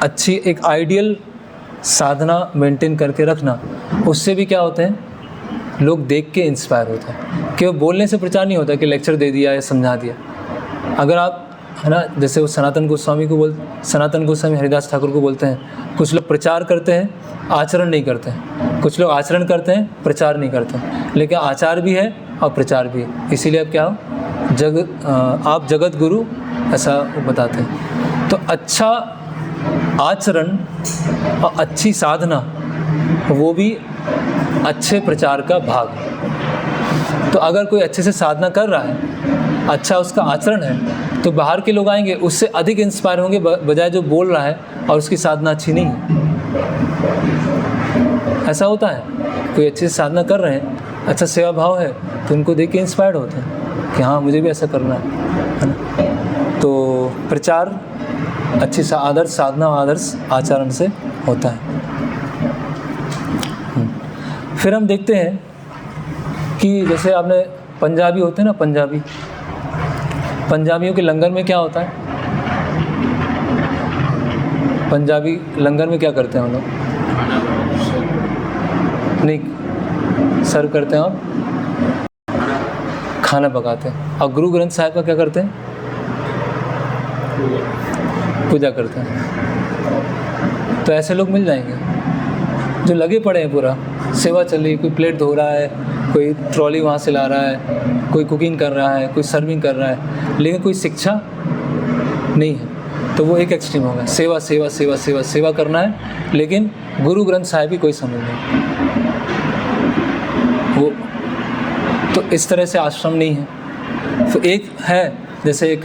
अच्छी एक आइडियल साधना मेंटेन करके रखना, उससे भी क्या होते हैं? लोग देख के इंस्पायर होते हैं। कि वो बोलने से प्रचार नहीं होता कि लेक्चर दे दिया या समझा दिया। अगर आप, है ना, जैसे वो सनातन गोस्वामी हरिदास ठाकुर को बोलते हैं, कुछ लोग प्रचार करते हैं आचरण नहीं करते हैं, कुछ लोग आचरण करते हैं प्रचार नहीं करते हैं। लेकिन आचार भी है और प्रचार भी है, इसीलिए अब क्या हो? आप जगत गुरु, ऐसा वो बताते हैं। तो अच्छा आचरण और अच्छी साधना वो भी अच्छे प्रचार का भाग है। तो अगर कोई अच्छे से साधना कर रहा है, अच्छा उसका आचरण है, तो बाहर के लोग आएंगे उससे अधिक इंस्पायर होंगे बजाय जो बोल रहा है और उसकी साधना अच्छी नहीं है। ऐसा होता है, कोई अच्छी साधना कर रहे हैं, अच्छा सेवा भाव है, तो उनको देख के इंस्पायर्ड होते हैं कि हाँ मुझे भी ऐसा करना है ना। तो प्रचार अच्छी आदर्श साधना और आदर्श आचरण से होता है। फिर हम देखते हैं कि जैसे आपने पंजाबी होते हैं ना, पंजाबियों के लंगर में क्या होता है? पंजाबी लंगर में क्या करते हैं हम लोग? नहीं, सर्व करते हैं और खाना पकाते हैं। और गुरु ग्रंथ साहिब का क्या करते हैं? पूजा करते हैं। तो ऐसे लोग मिल जाएंगे जो लगे पड़े हैं, पूरा सेवा चल रही है, कोई प्लेट धो रहा है, कोई ट्रॉली वहाँ से ला रहा है, कोई कुकिंग कर रहा है, कोई सर्विंग कर रहा है, लेकिन कोई शिक्षा नहीं है। तो वो एक एक्सट्रीम होगा, सेवा सेवा सेवा सेवा सेवा करना है, लेकिन गुरु ग्रंथ साहिब की कोई समझ नहीं वो। तो इस तरह से आश्रम नहीं है। तो एक है जैसे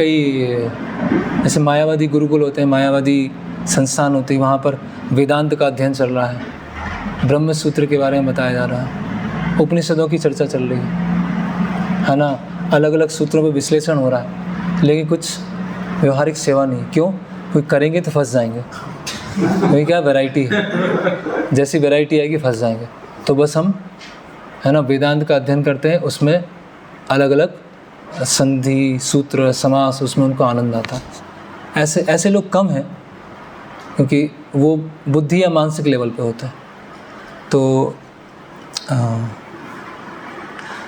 जैसे मायावादी गुरुकुल होते हैं, मायावादी संस्थान होते हैं, वहाँ पर वेदांत का अध्ययन चल रहा है, ब्रह्म सूत्र के बारे में बताया जा रहा है, उपनिषदों की चर्चा चल रही है ना, अलग अलग सूत्रों पर विश्लेषण हो रहा है, लेकिन कुछ व्यवहारिक सेवा नहीं। क्यों? कोई करेंगे तो फंस जाएंगे। वही क्या वैरायटी है, जैसी वैरायटी आएगी फंस जाएंगे। तो बस हम है ना वेदांत का अध्ययन करते हैं, उसमें अलग अलग संधि सूत्र समास, उसमें उनको आनंद आता है। ऐसे लोग कम हैं, क्योंकि वो बुद्धि या मानसिक लेवल पे होता है।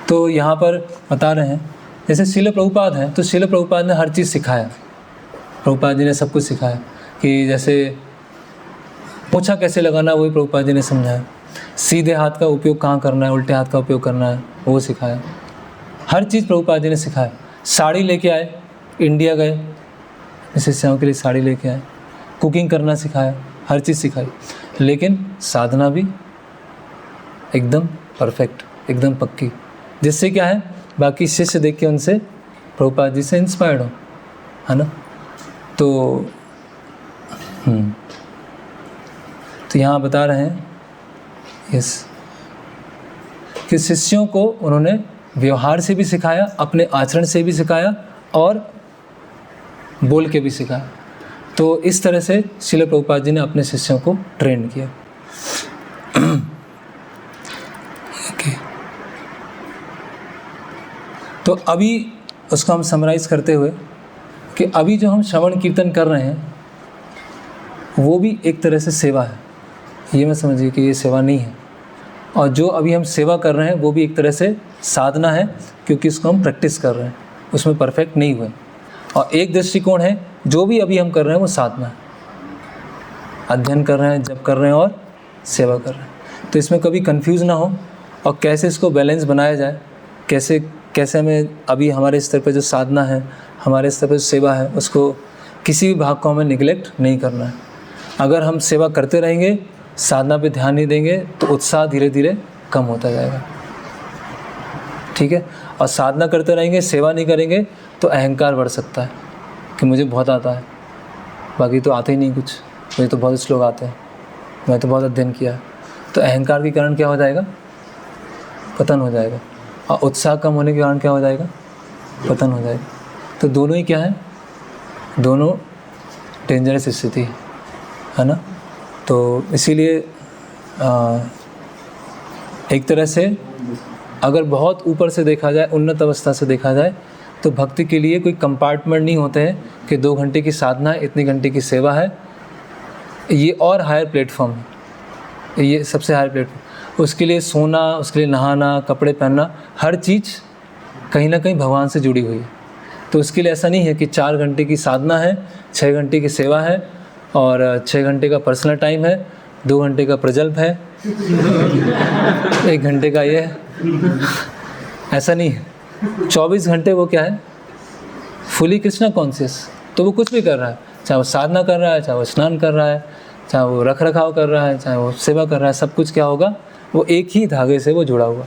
तो यहाँ पर बता रहे हैं, जैसे श्रील प्रभुपाद हैं, तो श्रील प्रभुपाद ने हर चीज़ सिखाया, प्रभुपाद जी ने सब कुछ सिखाया कि जैसे पोछा कैसे लगाना वही प्रभुपाद जी ने समझाया, सीधे हाथ का उपयोग कहाँ करना है, उल्टे हाथ का उपयोग करना है वो सिखाया, हर चीज़ प्रभुपाद जी ने सिखाया। साड़ी लेके आए, इंडिया गए, शिष्यों के लिए साड़ी लेके आए, कुकिंग करना सिखाया, हर चीज़ सिखाई, लेकिन साधना भी एकदम परफेक्ट, एकदम पक्की, जिससे क्या है बाकी शिष्य देख के उनसे प्रभुपाद जी से इंस्पायर्ड हो, है ना। तो यहाँ बता रहे हैं कि शिष्यों को उन्होंने व्यवहार से भी सिखाया, अपने आचरण से भी सिखाया और बोल के भी सिखाया। तो इस तरह से श्रील प्रभुपाद जी ने अपने शिष्यों को ट्रेन किया। तो अभी उसको हम समराइज़ करते हुए कि अभी जो हम श्रवण कीर्तन कर रहे हैं वो भी एक तरह से सेवा है, ये मत समझिए कि ये सेवा नहीं है। और जो अभी हम सेवा कर रहे हैं वो भी एक तरह से साधना है, क्योंकि इसको हम प्रैक्टिस कर रहे हैं, उसमें परफेक्ट नहीं हुए। और एक दृष्टिकोण है, जो भी अभी हम कर रहे हैं वो साधना है, अध्ययन कर रहे हैं, जप कर रहे हैं और सेवा कर रहे हैं। तो इसमें कभी कंफ्यूज ना हो, और कैसे इसको बैलेंस बनाया जाए, कैसे हमें अभी हमारे स्तर पर जो साधना है, हमारे स्तर पर जो सेवा है, उसको किसी भी भाग को हमें निगलेक्ट नहीं करना है। अगर हम सेवा करते रहेंगे, साधना पे ध्यान नहीं देंगे, तो उत्साह धीरे धीरे कम होता जाएगा, ठीक है। और साधना करते रहेंगे, सेवा नहीं करेंगे, तो अहंकार बढ़ सकता है कि मुझे बहुत आता है, बाकी तो आते ही नहीं कुछ, मुझे तो बहुत श्लोक आते हैं, मैं तो बहुत अध्ययन किया है। तो अहंकार के कारण क्या हो जाएगा? पतन हो जाएगा। और उत्साह कम होने के कारण क्या हो जाएगा? पतन हो जाएगा। तो दोनों ही क्या है? दोनों डेंजरस स्थिति है ना। तो इसीलिए एक तरह से अगर बहुत ऊपर से देखा जाए, उन्नत अवस्था से देखा जाए, तो भक्ति के लिए कोई कंपार्टमेंट नहीं होते हैं कि 2 घंटे की साधना है, इतनी घंटे की सेवा है। ये और हायर प्लेटफॉर्म है, ये सबसे हायर प्लेटफॉर्म। उसके लिए सोना, उसके लिए नहाना, कपड़े पहनना, हर चीज़ कहीं ना कहीं भगवान से जुड़ी हुई है। तो उसके लिए ऐसा नहीं है कि 4 घंटे की साधना है, 6 घंटे की सेवा है और 6 घंटे का पर्सनल टाइम है, 2 घंटे का प्रजल्प है, 1 घंटे का ये है, ऐसा नहीं है। 24 घंटे वो क्या है? Fully Krishna conscious. तो वो कुछ भी कर रहा है, चाहे वो साधना कर रहा है, चाहे वो स्नान कर रहा है, चाहे वो रख रखाव कर रहा है, चाहे वो सेवा कर रहा है, सब कुछ क्या होगा? वो एक ही धागे से वो जुड़ा हुआ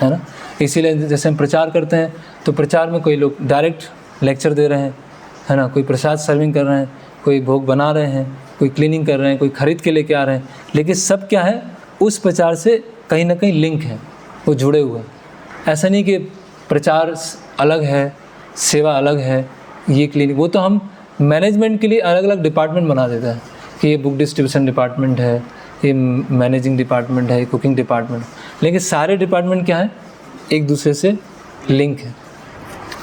है ना। इसीलिए जैसे हम प्रचार करते हैं, तो प्रचार में कोई लोग डायरेक्ट लेक्चर दे रहे हैं, है ना, कोई प्रसाद सर्विंग कर रहे हैं, कोई भोग बना रहे हैं, कोई क्लीनिंग कर रहे हैं, कोई खरीद के लेके आ रहे हैं, लेकिन सब क्या है? उस प्रचार से कहीं ना कहीं लिंक है, वो जुड़े हुए हैं। ऐसा नहीं कि प्रचार अलग है, सेवा अलग है, ये क्लिनिक, वो तो हम मैनेजमेंट के लिए अलग अलग डिपार्टमेंट बना देते हैं कि ये बुक डिस्ट्रीब्यूशन डिपार्टमेंट है, ये मैनेजिंग डिपार्टमेंट है, ये कुकिंग डिपार्टमेंट, लेकिन सारे डिपार्टमेंट क्या है? एक दूसरे से लिंक है।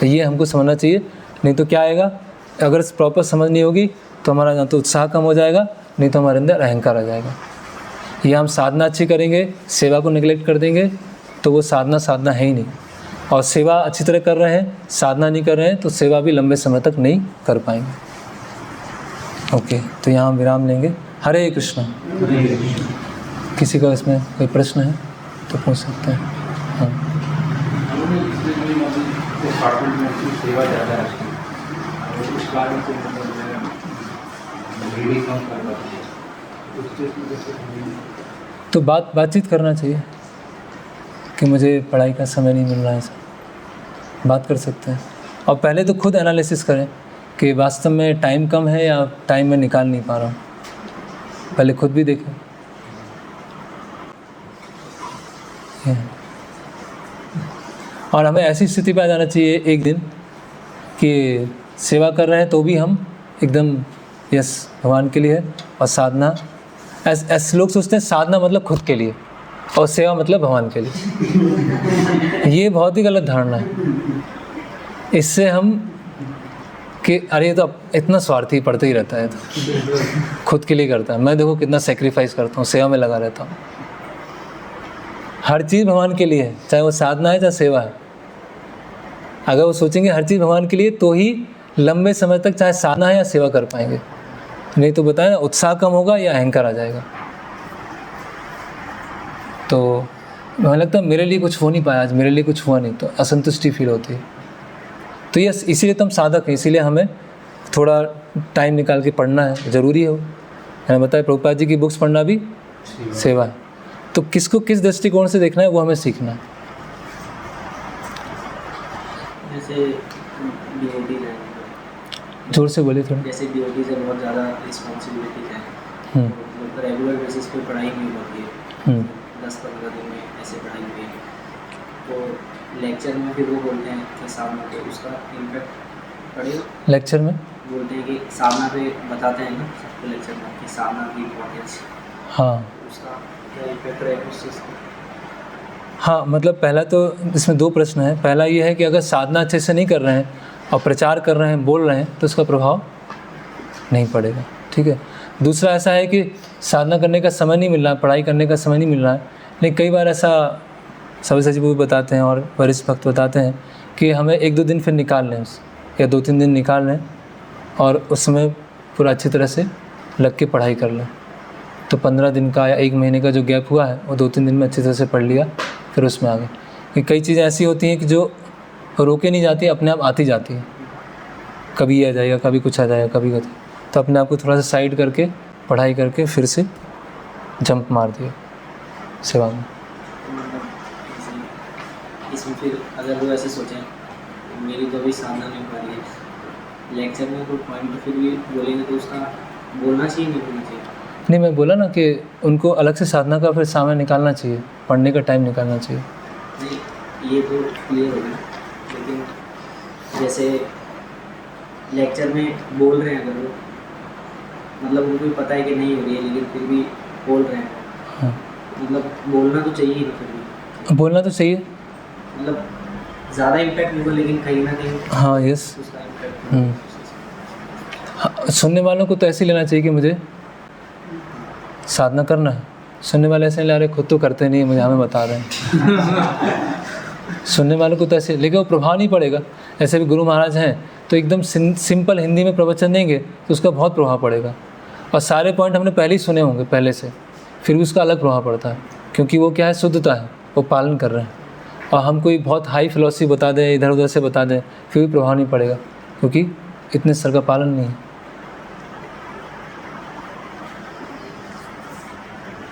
तो ये हमको समझना चाहिए, नहीं तो क्या आएगा? अगर प्रॉपर समझ नहीं होगी तो हमारा या तो उत्साह कम हो जाएगा, नहीं तो हमारे अंदर अहंकार आ जाएगा। ये हम साधना अच्छी करेंगे, सेवा को निगलेक्ट कर देंगे, तो वो साधना है ही नहीं। और सेवा अच्छी तरह कर रहे हैं, साधना नहीं कर रहे हैं, तो सेवा भी लंबे समय तक नहीं कर पाएंगे। ओके, तो यहाँ हम विराम लेंगे। हरे कृष्ण। किसी का इसमें कोई प्रश्न है तो पूछ सकते हैं। हाँ, सेवा ज़्यादा है, उस कारण से तो बातचीत करना चाहिए कि मुझे पढ़ाई का समय नहीं मिल रहा है, बात कर सकते हैं। और पहले तो खुद एनालिसिस करें कि वास्तव में टाइम कम है या टाइम मैं निकाल नहीं पा रहा हूँ, पहले खुद भी देखें। और हमें ऐसी स्थिति पे आ जाना चाहिए एक दिन कि सेवा कर रहे हैं तो भी हम एकदम यस भगवान के लिए है, और साधना ऐसे लोग सोचते हैं साधना मतलब खुद के लिए और सेवा मतलब भगवान के लिए। ये बहुत ही गलत धारणा है। इससे हम कि अरे ये तो इतना स्वार्थी पड़ता ही रहता है, तो खुद के लिए करता है। मैं देखो कितना सेक्रीफाइस करता हूँ, सेवा में लगा रहता हूँ। हर चीज़ भगवान के लिए है, चाहे वो साधना है चाहे सेवा है। अगर वो सोचेंगे हर चीज़ भगवान के लिए तो ही लंबे समय तक चाहे साधना है या सेवा कर पाएंगे, नहीं तो बताएं ना उत्साह कम होगा या अहंकार आ जाएगा। तो मुझे लगता है मेरे लिए कुछ हो नहीं पाया आज, मेरे लिए कुछ हुआ नहीं, तो असंतुष्टि फील होती है। तो ये इसीलिए तो हम साधक हैं, इसीलिए हमें थोड़ा टाइम निकाल के पढ़ना है, ज़रूरी हो। मैंने बताया प्रभुपाद जी की बुक्स पढ़ना भी सेवा है। तो किसको किस दृष्टिकोण से देखना है वो हमें सीखना है। जैसे डिवोटीज हैं, जोर से बोलिए थोड़ा। जैसे डिवोटीज है, बहुत ज़्यादा रिस्पॉन्सिबिलिटीज है, मतलब रेगुलर बेसिस पे पढ़ाई नहीं होती है, 10-15 दिन में ऐसे पढ़ाई हुई है। तो लेक्चर में फिर वो बोलते हैं कि साधना पे उसका इम्पैक्ट पड़ेगा। लेक्चर में बोलते हैं कि साधना पे बताते हैं ना सबको लेक्चर में कि साधना की इम्पोर्टेंस, हाँ उसका क्या इम्पैक्ट रहेगा उस चीज़ का। हाँ, मतलब पहला तो इसमें 2 प्रश्न है। पहला ये है कि अगर साधना अच्छे से नहीं कर रहे हैं और प्रचार कर रहे हैं, बोल रहे हैं, तो उसका प्रभाव नहीं पड़ेगा, ठीक है। दूसरा ऐसा है कि साधना करने का समय नहीं मिल रहा है, पढ़ाई करने का समय नहीं मिल रहा है, लेकिन कई बार ऐसा सव्यसाची भी बताते हैं और वरिष्ठ भक्त बताते हैं कि हमें 1-2 दिन फिर निकाल लें या 2-3 दिन निकाल लें और उसमें पूरा अच्छी तरह से लग के पढ़ाई कर लें। तो 15 दिन का या 1 महीने का जो गैप हुआ है वो 2-3 दिन में अच्छी तरह से पढ़ लिया, फिर उसमें आ गए। कई चीज़ें ऐसी होती हैं कि जो रोके नहीं जाती, अपने आप आती जाती है। कभी ये आ जाएगा, कभी कुछ आ जाएगा, कभी कुछ, तो अपने आप को थोड़ा सा साइड करके पढ़ाई करके फिर से जंप मार दिया सेवा में। इसमें फिर अगर वो ऐसे सोचें मेरी तो अभी साधना नहीं हो रही है, लेक्चर में कोई पॉइंट तो फिर भी बोलेंगे तो उसका बोलना चाहिए नहीं बोलना चाहिए। नहीं, मैं बोला ना कि उनको अलग से साधना का फिर समय निकालना चाहिए, पढ़ने का टाइम निकालना चाहिए। नहीं, ये तो क्लियर हो गया, लेकिन जैसे लेक्चर में बोल रहे हैं अगर वो, मतलब उनको भी पता है कि नहीं हो रही है लेकिन फिर भी बोल रहे हैं, हाँ, मतलब बोलना तो चाहिए ही ना फिर भी, बोलना तो चाहिए, मतलब ज़्यादा इम्पैक्ट नहीं होगा लेकिन कहीं ना कहीं हाँ, यस। उसका इम्पैक्ट। हाँ, सुनने वालों को तो ऐसे ही लेना चाहिए कि मुझे साधना करना है। सुनने वाले ऐसे नहीं ला रहे, खुद तो करते नहीं, मुझे हमें बता रहे हैं। सुनने वालों को तो ऐसे, लेकिन वो प्रभाव नहीं पड़ेगा। ऐसे भी गुरु महाराज हैं तो एकदम सिंपल हिंदी में प्रवचन देंगे तो उसका बहुत प्रभाव पड़ेगा, और सारे पॉइंट हमने पहले ही सुने होंगे पहले से, फिर भी उसका अलग प्रभाव पड़ता है, क्योंकि वो क्या है, शुद्धता है, वो पालन कर रहे हैं। और हम कोई बहुत हाई फिलॉसफी बता दें, इधर उधर से बता दें, फिर भी प्रभाव नहीं पड़ेगा, क्योंकि इतने स्तर का पालन नहीं है।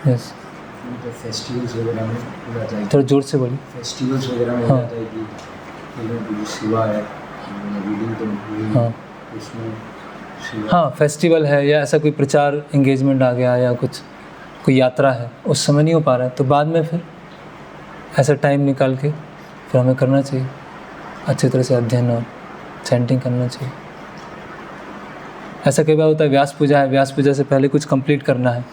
यस, फेस्टिवल्स वगैरह में हो जाता है, थोड़ा जोर से बोलिए। फेस्टिवल्स वगैरह में हो जाता है कि शिवा है, रीडिंग तो हुई, हाँ उसमें शिवा, हाँ, फेस्टिवल है या ऐसा कोई प्रचार एंगेजमेंट आ गया या कुछ कोई यात्रा है, उस समय नहीं हो पा रहा है, तो बाद में फिर ऐसा टाइम निकाल के फिर हमें करना चाहिए, अच्छी तरह से अध्ययन और चैंटिंग करना चाहिए। ऐसा कई बार होता है, व्यास पूजा है, व्यास पूजा से पहले कुछ कंप्लीट करना है,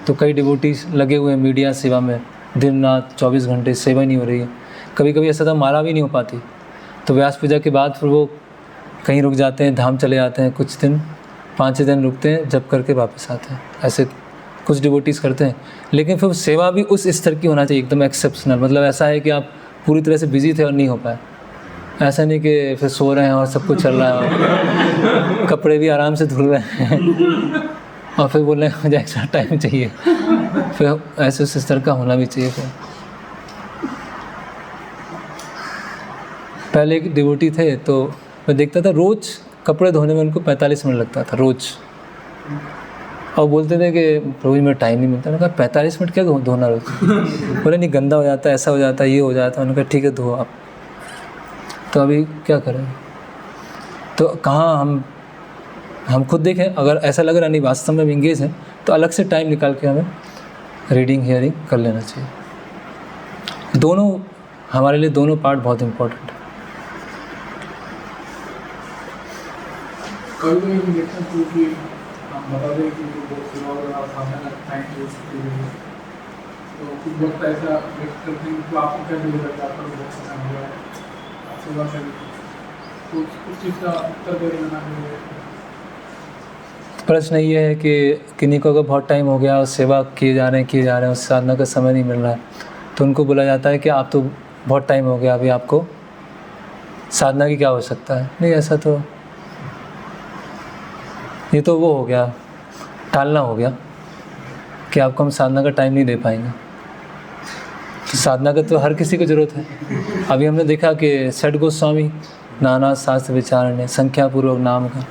तो कई डिवोटीज लगे हुए हैं मीडिया सेवा में, दिन रात 24 घंटे सेवा ही नहीं हो रही है। कभी कभी ऐसा तो माला भी नहीं हो पाती, तो व्यास पूजा के बाद फिर वो कहीं रुक जाते हैं, धाम चले जाते हैं, कुछ दिन 5-6 दिन रुकते हैं, जब करके वापस आते हैं। ऐसे कुछ डिवोटीज करते हैं, लेकिन फिर सेवा भी उस स्तर की होना चाहिए, एकदम एक्सेप्शनल। मतलब ऐसा है कि आप पूरी तरह से बिजी थे और नहीं हो पाए, ऐसा नहीं कि फिर सो रहे हैं और सब कुछ चल रहा है और कपड़े भी आराम से धुल रहे हैं और फिर बोल रहे हैं मुझे एक्स्ट्रा टाइम चाहिए, फिर ऐसे उस स्तर का होना भी चाहिए। फिर पहले एक डिवोटी थे तो मैं देखता था रोज़ कपड़े धोने में उनको 45 मिनट लगता था रोज़, और बोलते थे कि रोज़ में टाइम नहीं मिलता। मैंने कहा 45 मिनट क्या धोना रोज़? बोले नहीं, गंदा हो जाता है, ऐसा हो जाता है, ये हो जाता है। मैंने कहा ठीक है धो आप। तो अभी क्या करें, तो कहाँ हम खुद देखें, अगर ऐसा लग रहा नहीं वास्तव में इंगेज है तो अलग से टाइम निकाल के हमें रीडिंग हियरिंग कर लेना चाहिए। दोनों हमारे लिए दोनों पार्ट बहुत इम्पोर्टेंट है। कभी कभी हम देखते हैं कि हम बता दें कि वो सेवा वगैरह आप सामने का टाइम यूज कीजिए, तो कुछ वक्त ऐसा व्यक्त करते हैं तो आपको क्या मिलेगा कि आपका बहुत समय हो गया है, आप सेवा करें, तो उस चीज़ का उत्तर देने में ना मिले। प्रश्न ये है कि किन्हीं को अगर बहुत टाइम हो गया और सेवा किए जा रहे हैं, उस साधना का समय नहीं मिल रहा है, तो उनको बोला जाता है कि आप तो बहुत टाइम हो गया, अभी आपको साधना की क्या आवश्यकता है। नहीं, ऐसा तो ये तो वो हो गया, टालना हो गया कि आपको हम साधना का टाइम नहीं दे पाएंगे। तो साधना का तो हर किसी को ज़रूरत है। अभी हमने देखा कि सठ गोस्वामी नाना शास्त्र विचारने संख्या पूर्वक नाम का,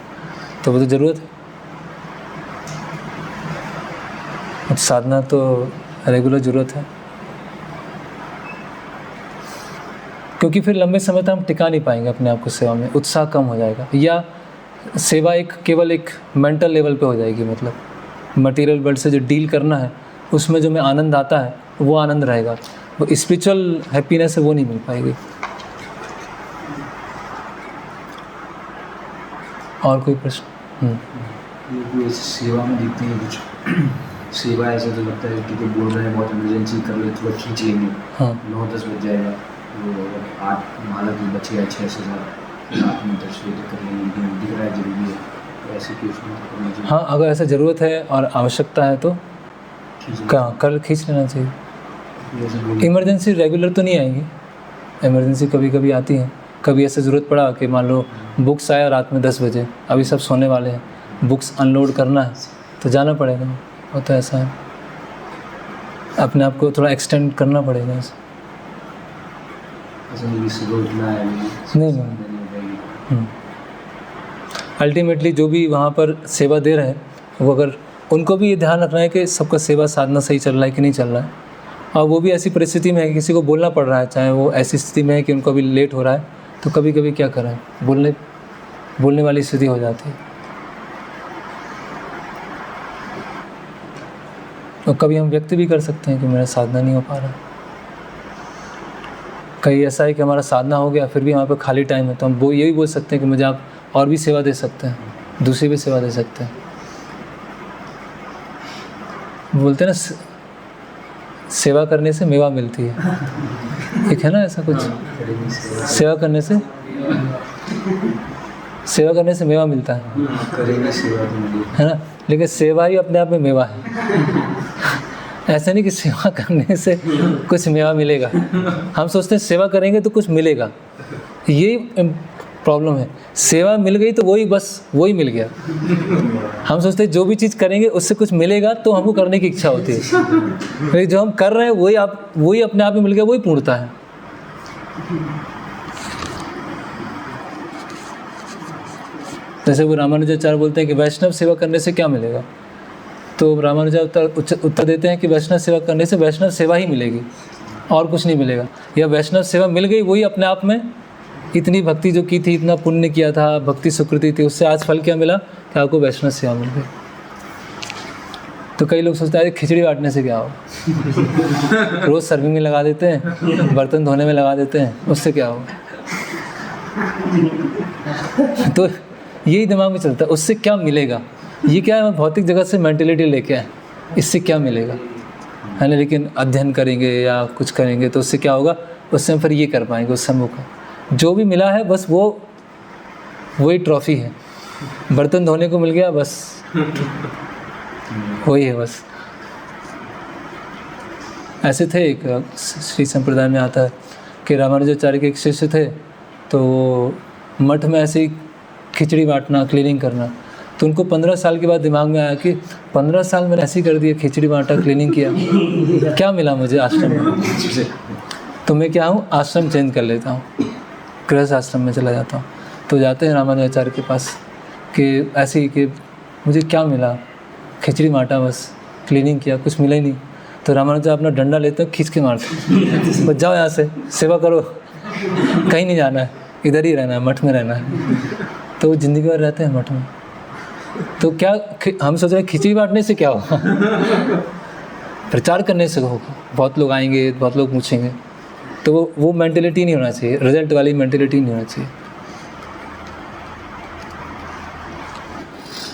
तो वो तो ज़रूरत है। साधना तो रेगुलर ज़रूरत है, क्योंकि फिर लंबे समय तक हम टिका नहीं पाएंगे अपने आप को सेवा में, उत्साह कम हो जाएगा, या सेवा केवल एक मेंटल लेवल पे हो जाएगी। मतलब मटेरियल वर्ल्ड से जो डील करना है उसमें जो में आनंद आता है वो आनंद रहेगा, वो स्पिरिचुअल हैप्पीनेस है वो नहीं मिल पाएगी। और कोई प्रश्न? ये सेवा में दिखते हैं कुछ सेवा ऐसे तो लगता है कि बोल रहे हैं बहुत इमरजेंसी कर ले, थोड़ा खींच लेंगे, 9-10 बज जाएगा, वो 8 माला की बचे या 6 से 7 रात में 10 बजे कर लेंगे, लेकिन दिख रहा है जरूरी है, तो ऐसे केस में तो करना चाहिए। हाँ, अगर ऐसा ज़रूरत है और आवश्यकता है तो खींच लेना चाहिए। इमरजेंसी रेगुलर तो नहीं आएंगी, इमरजेंसी कभी कभी आती है। कभी ऐसे ज़रूरत पड़ा कि मान लो बुक्स आया रात में 10 बजे, अभी सब सोने वाले हैं, बुक्स अनलोड करना है तो जाना पड़ेगा। वो तो ऐसा है, अपने आप को थोड़ा एक्सटेंड करना पड़ेगा। नहीं, अल्टीमेटली जो भी वहाँ पर सेवा दे रहे हैं वो, अगर उनको भी ये ध्यान रखना है कि सबका सेवा साधना सही चल रहा है कि नहीं चल रहा है, और वो भी ऐसी परिस्थिति में है कि किसी को बोलना पड़ रहा है, चाहे वो ऐसी स्थिति में है कि उनको अभी लेट हो रहा है, तो कभी कभी क्या करें, बोलने वाली स्थिति हो जाती है। और कभी हम व्यक्त भी कर सकते हैं कि मेरा साधना नहीं हो पा रहा। कहीं ऐसा है कि हमारा साधना हो गया फिर भी वहाँ पर खाली टाइम है, तो हम वो यही बोल सकते हैं कि मुझे आप और भी सेवा दे सकते हैं, दूसरी भी सेवा दे सकते हैं। बोलते हैं ना, सेवा करने से मेवा मिलती है, एक है ना ऐसा कुछ, सेवा करने से मेवा मिलता है, है ना। लेकिन सेवा ही अपने आप में मेवा है। ऐसा नहीं कि सेवा करने से कुछ मेवा मिलेगा। हम सोचते हैं सेवा करेंगे तो कुछ मिलेगा, ये प्रॉब्लम है। सेवा मिल गई तो वही मिल गया। हम सोचते हैं जो भी चीज़ करेंगे उससे कुछ मिलेगा तो हमको करने की इच्छा होती है, लेकिन जो हम कर रहे हैं वही अपने आप में मिल गया, वही पूर्णता है। जैसे वो रामानुजाचार्य बोलते हैं कि वैष्णव सेवा करने से क्या मिलेगा, तो रामानुजाचार्य उत्तर देते हैं कि वैष्णव सेवा करने से वैष्णव सेवा ही मिलेगी, और कुछ नहीं मिलेगा। या वैष्णव सेवा मिल गई, वही अपने आप में इतनी भक्ति जो की थी, इतना पुण्य किया था, भक्ति सुकृति थी, उससे आज फल क्या मिला कि आपको वैष्णव सेवा मिल गई। तो कई लोग सोचते हैं खिचड़ी बांटने से क्या होगा, रोज़ सर्विंग में लगा देते हैं, बर्तन धोने में लगा देते हैं, उससे क्या होगा। तो यही दिमाग में चलता है, उससे क्या मिलेगा, ये क्या है, भौतिक जगत से मेंटेलिटी लेके आए, इससे क्या मिलेगा, है ना। लेकिन अध्ययन करेंगे या कुछ करेंगे तो उससे क्या होगा, उससे हम फिर ये कर पाएंगे, उससे हम जो भी मिला है बस वही ट्रॉफी है। बर्तन धोने को मिल गया, बस वही है बस। ऐसे थे, एक श्री संप्रदाय में आता है कि रामानुजाचार्य के एक शिष्य थे, तो वो मठ में ऐसे ही खिचड़ी बांटना, क्लीनिंग करना, तो उनको 15 साल के बाद दिमाग में आया कि 15 साल मैंने ऐसे ही कर दिया, खिचड़ी बांटा, क्लीनिंग किया, क्या मिला मुझे आश्रम में, तो मैं क्या हूँ, आश्रम चेंज कर लेता हूँ, गृहस्थ आश्रम में चला जाता हूँ। तो जाते हैं रामानुजाचार्य के पास कि ऐसे ही कि मुझे क्या मिला, खिचड़ी बांटा, बस क्लीनिंग किया, कुछ मिला ही नहीं। तो रामानुजाचार्य अपना डंडा लेते हैं, खींच के मारते, बस जाओ यहाँ से, सेवा करो, कहीं नहीं जाना है, इधर ही रहना है, मठ में रहना है। तो वो ज़िंदगी भर रहते हैं मठ में। तो क्या हम सोच रहे हैं खिचड़ी बांटने से क्या होगा? प्रचार करने से होगा। बहुत लोग आएंगे, बहुत लोग पूछेंगे। तो वो मेंटेलिटी नहीं होना चाहिए, रिजल्ट वाली मेंटेलिटी नहीं होना चाहिए।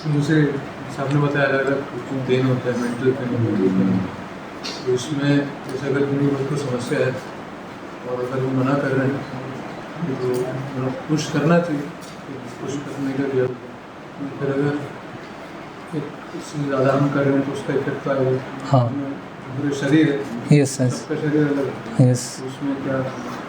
दूसरे आपने बताया अलग अलग पेन होता है, मेंटल पेन, तो उसमें जैसे अगर किसी को समस्या है और अगर वो मना कर रहे हैं तो मतलब पुश करना चाहिए, पुश करने का भी फिर अगर इससे ज़्यादा हम कर रहे हैं तो उसका इफेक्ट तो आएगा। हाँ, पूरे शरीर है, यस यस सबका शरीर अलग है, यस। उसमें क्या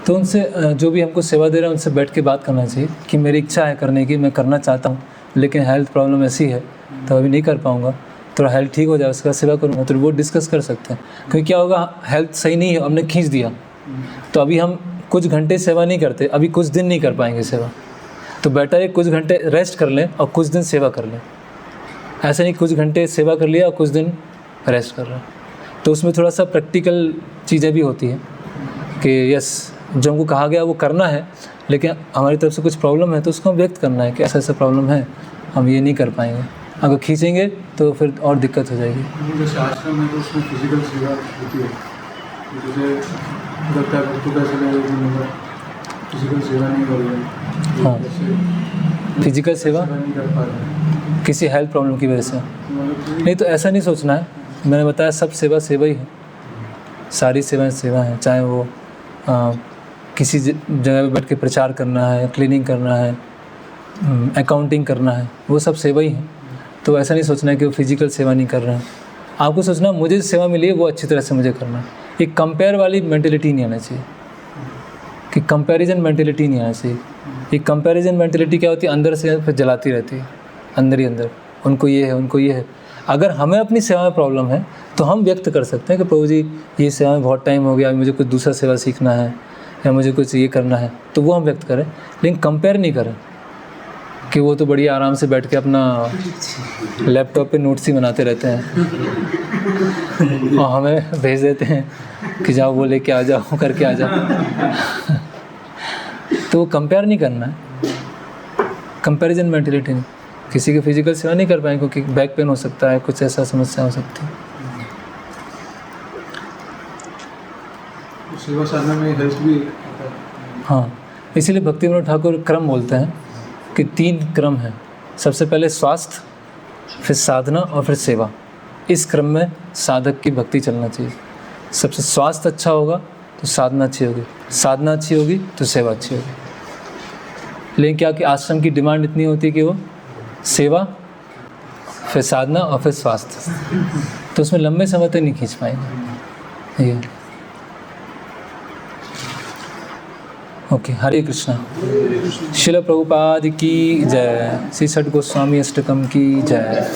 तो उनसे जो भी हमको सेवा दे रहे हैं उनसे बैठ के बात करना चाहिए कि मेरी इच्छा है करने की, मैं करना चाहता हूँ, लेकिन हेल्थ प्रॉब्लम ऐसी है तो अभी नहीं कर पाऊँगा, थोड़ा हेल्थ ठीक हो जाए उसके बाद सेवा करूँगा। तो वो डिस्कस कर सकते हैं। क्योंकि क्या होगा, हेल्थ सही नहीं है, हमने खींच दिया तो अभी हम कुछ घंटे सेवा नहीं करते, अभी कुछ दिन नहीं कर पाएंगे सेवा। तो बेटर है कुछ घंटे रेस्ट कर लें और कुछ दिन सेवा कर लें। ऐसा नहीं कुछ घंटे सेवा कर लिया और कुछ दिन रेस्ट कर रहे हैं। तो उसमें थोड़ा सा प्रैक्टिकल चीज़ें भी होती हैं कि यस, जो हमको कहा गया वो करना है, लेकिन हमारी तरफ से कुछ प्रॉब्लम है तो उसको हम व्यक्त करना है कि ऐसा ऐसा प्रॉब्लम है, हम ये नहीं कर पाएंगे। अगर खींचेंगे तो फिर और दिक्कत हो जाएगी। जैसे आश्रम में तो उसमें फिजिकल सेवा होती है, जैसे लगता है वस्तु का चले फिजिकल सेवा नहीं कर रहे, हाँ, फिजिकल सेवा नहीं कर पा रहे, किसी हेल्थ प्रॉब्लम की वजह से नहीं, तो ऐसा नहीं सोचना है। मैंने बताया सब सेवा सेवा ही है, सारी सेवाएं सेवा हैं। चाहे वो किसी जगह पे बैठ के प्रचार करना है, क्लीनिंग करना है, अकाउंटिंग करना है, वो सब सेवा ही है। तो ऐसा नहीं सोचना है कि वो फिजिकल सेवा नहीं कर रहे हैं। आपको सोचना मुझे जो सेवा मिली है वो अच्छी तरह से मुझे करना है। एक कंपेयर वाली मेंटेलिटी नहीं आना चाहिए, कि कंपैरिजन मेंटेलिटी नहीं आना चाहिए। एक कंपैरिजन मेंटेलिटी क्या होती है, अंदर से फिर जलाती रहती है, अंदर ही अंदर, उनको ये है, उनको ये है। अगर हमें अपनी सेवा में प्रॉब्लम है तो हम व्यक्त कर सकते हैं कि प्रभु जी ये सेवा में बहुत टाइम हो गया, मुझे कुछ दूसरा सेवा सीखना है या मुझे कुछ ये करना है, तो वो हम व्यक्त करें। लेकिन कंपेयर नहीं करें कि वो तो बढ़िया आराम से बैठ के अपना लैपटॉप पे नोट्स ही बनाते रहते हैं और हमें भेज देते हैं कि जाओ वो लेके आ जाओ, करके आ जाओ। तो वो कंपेयर नहीं करना है, कंपैरिजन मेंटेलिटी नहीं। किसी की फिजिकल सेवा नहीं कर पाएंगे क्योंकि बैक पेन हो सकता है, कुछ ऐसा समस्या हो सकती है। सेवा साधना में हेल्थ भी, हाँ, इसीलिए भक्ति विनोद ठाकुर क्रम बोलते हैं कि 3 क्रम है। सबसे पहले स्वास्थ्य, फिर साधना और फिर सेवा। इस क्रम में साधक की भक्ति चलना चाहिए। सबसे स्वास्थ्य अच्छा होगा तो साधना अच्छी होगी, साधना अच्छी होगी तो सेवा अच्छी होगी। लेकिन क्या कि आश्रम की डिमांड इतनी होती है कि वो सेवा, फिर साधना और फिर स्वास्थ्य, तो उसमें लंबे समय तक नहीं खींच पाएंगे ये। ओके, हरे कृष्णा। शिल प्रभुपाद की जय। श्री छठ गोस्वामी अष्टकम की जय।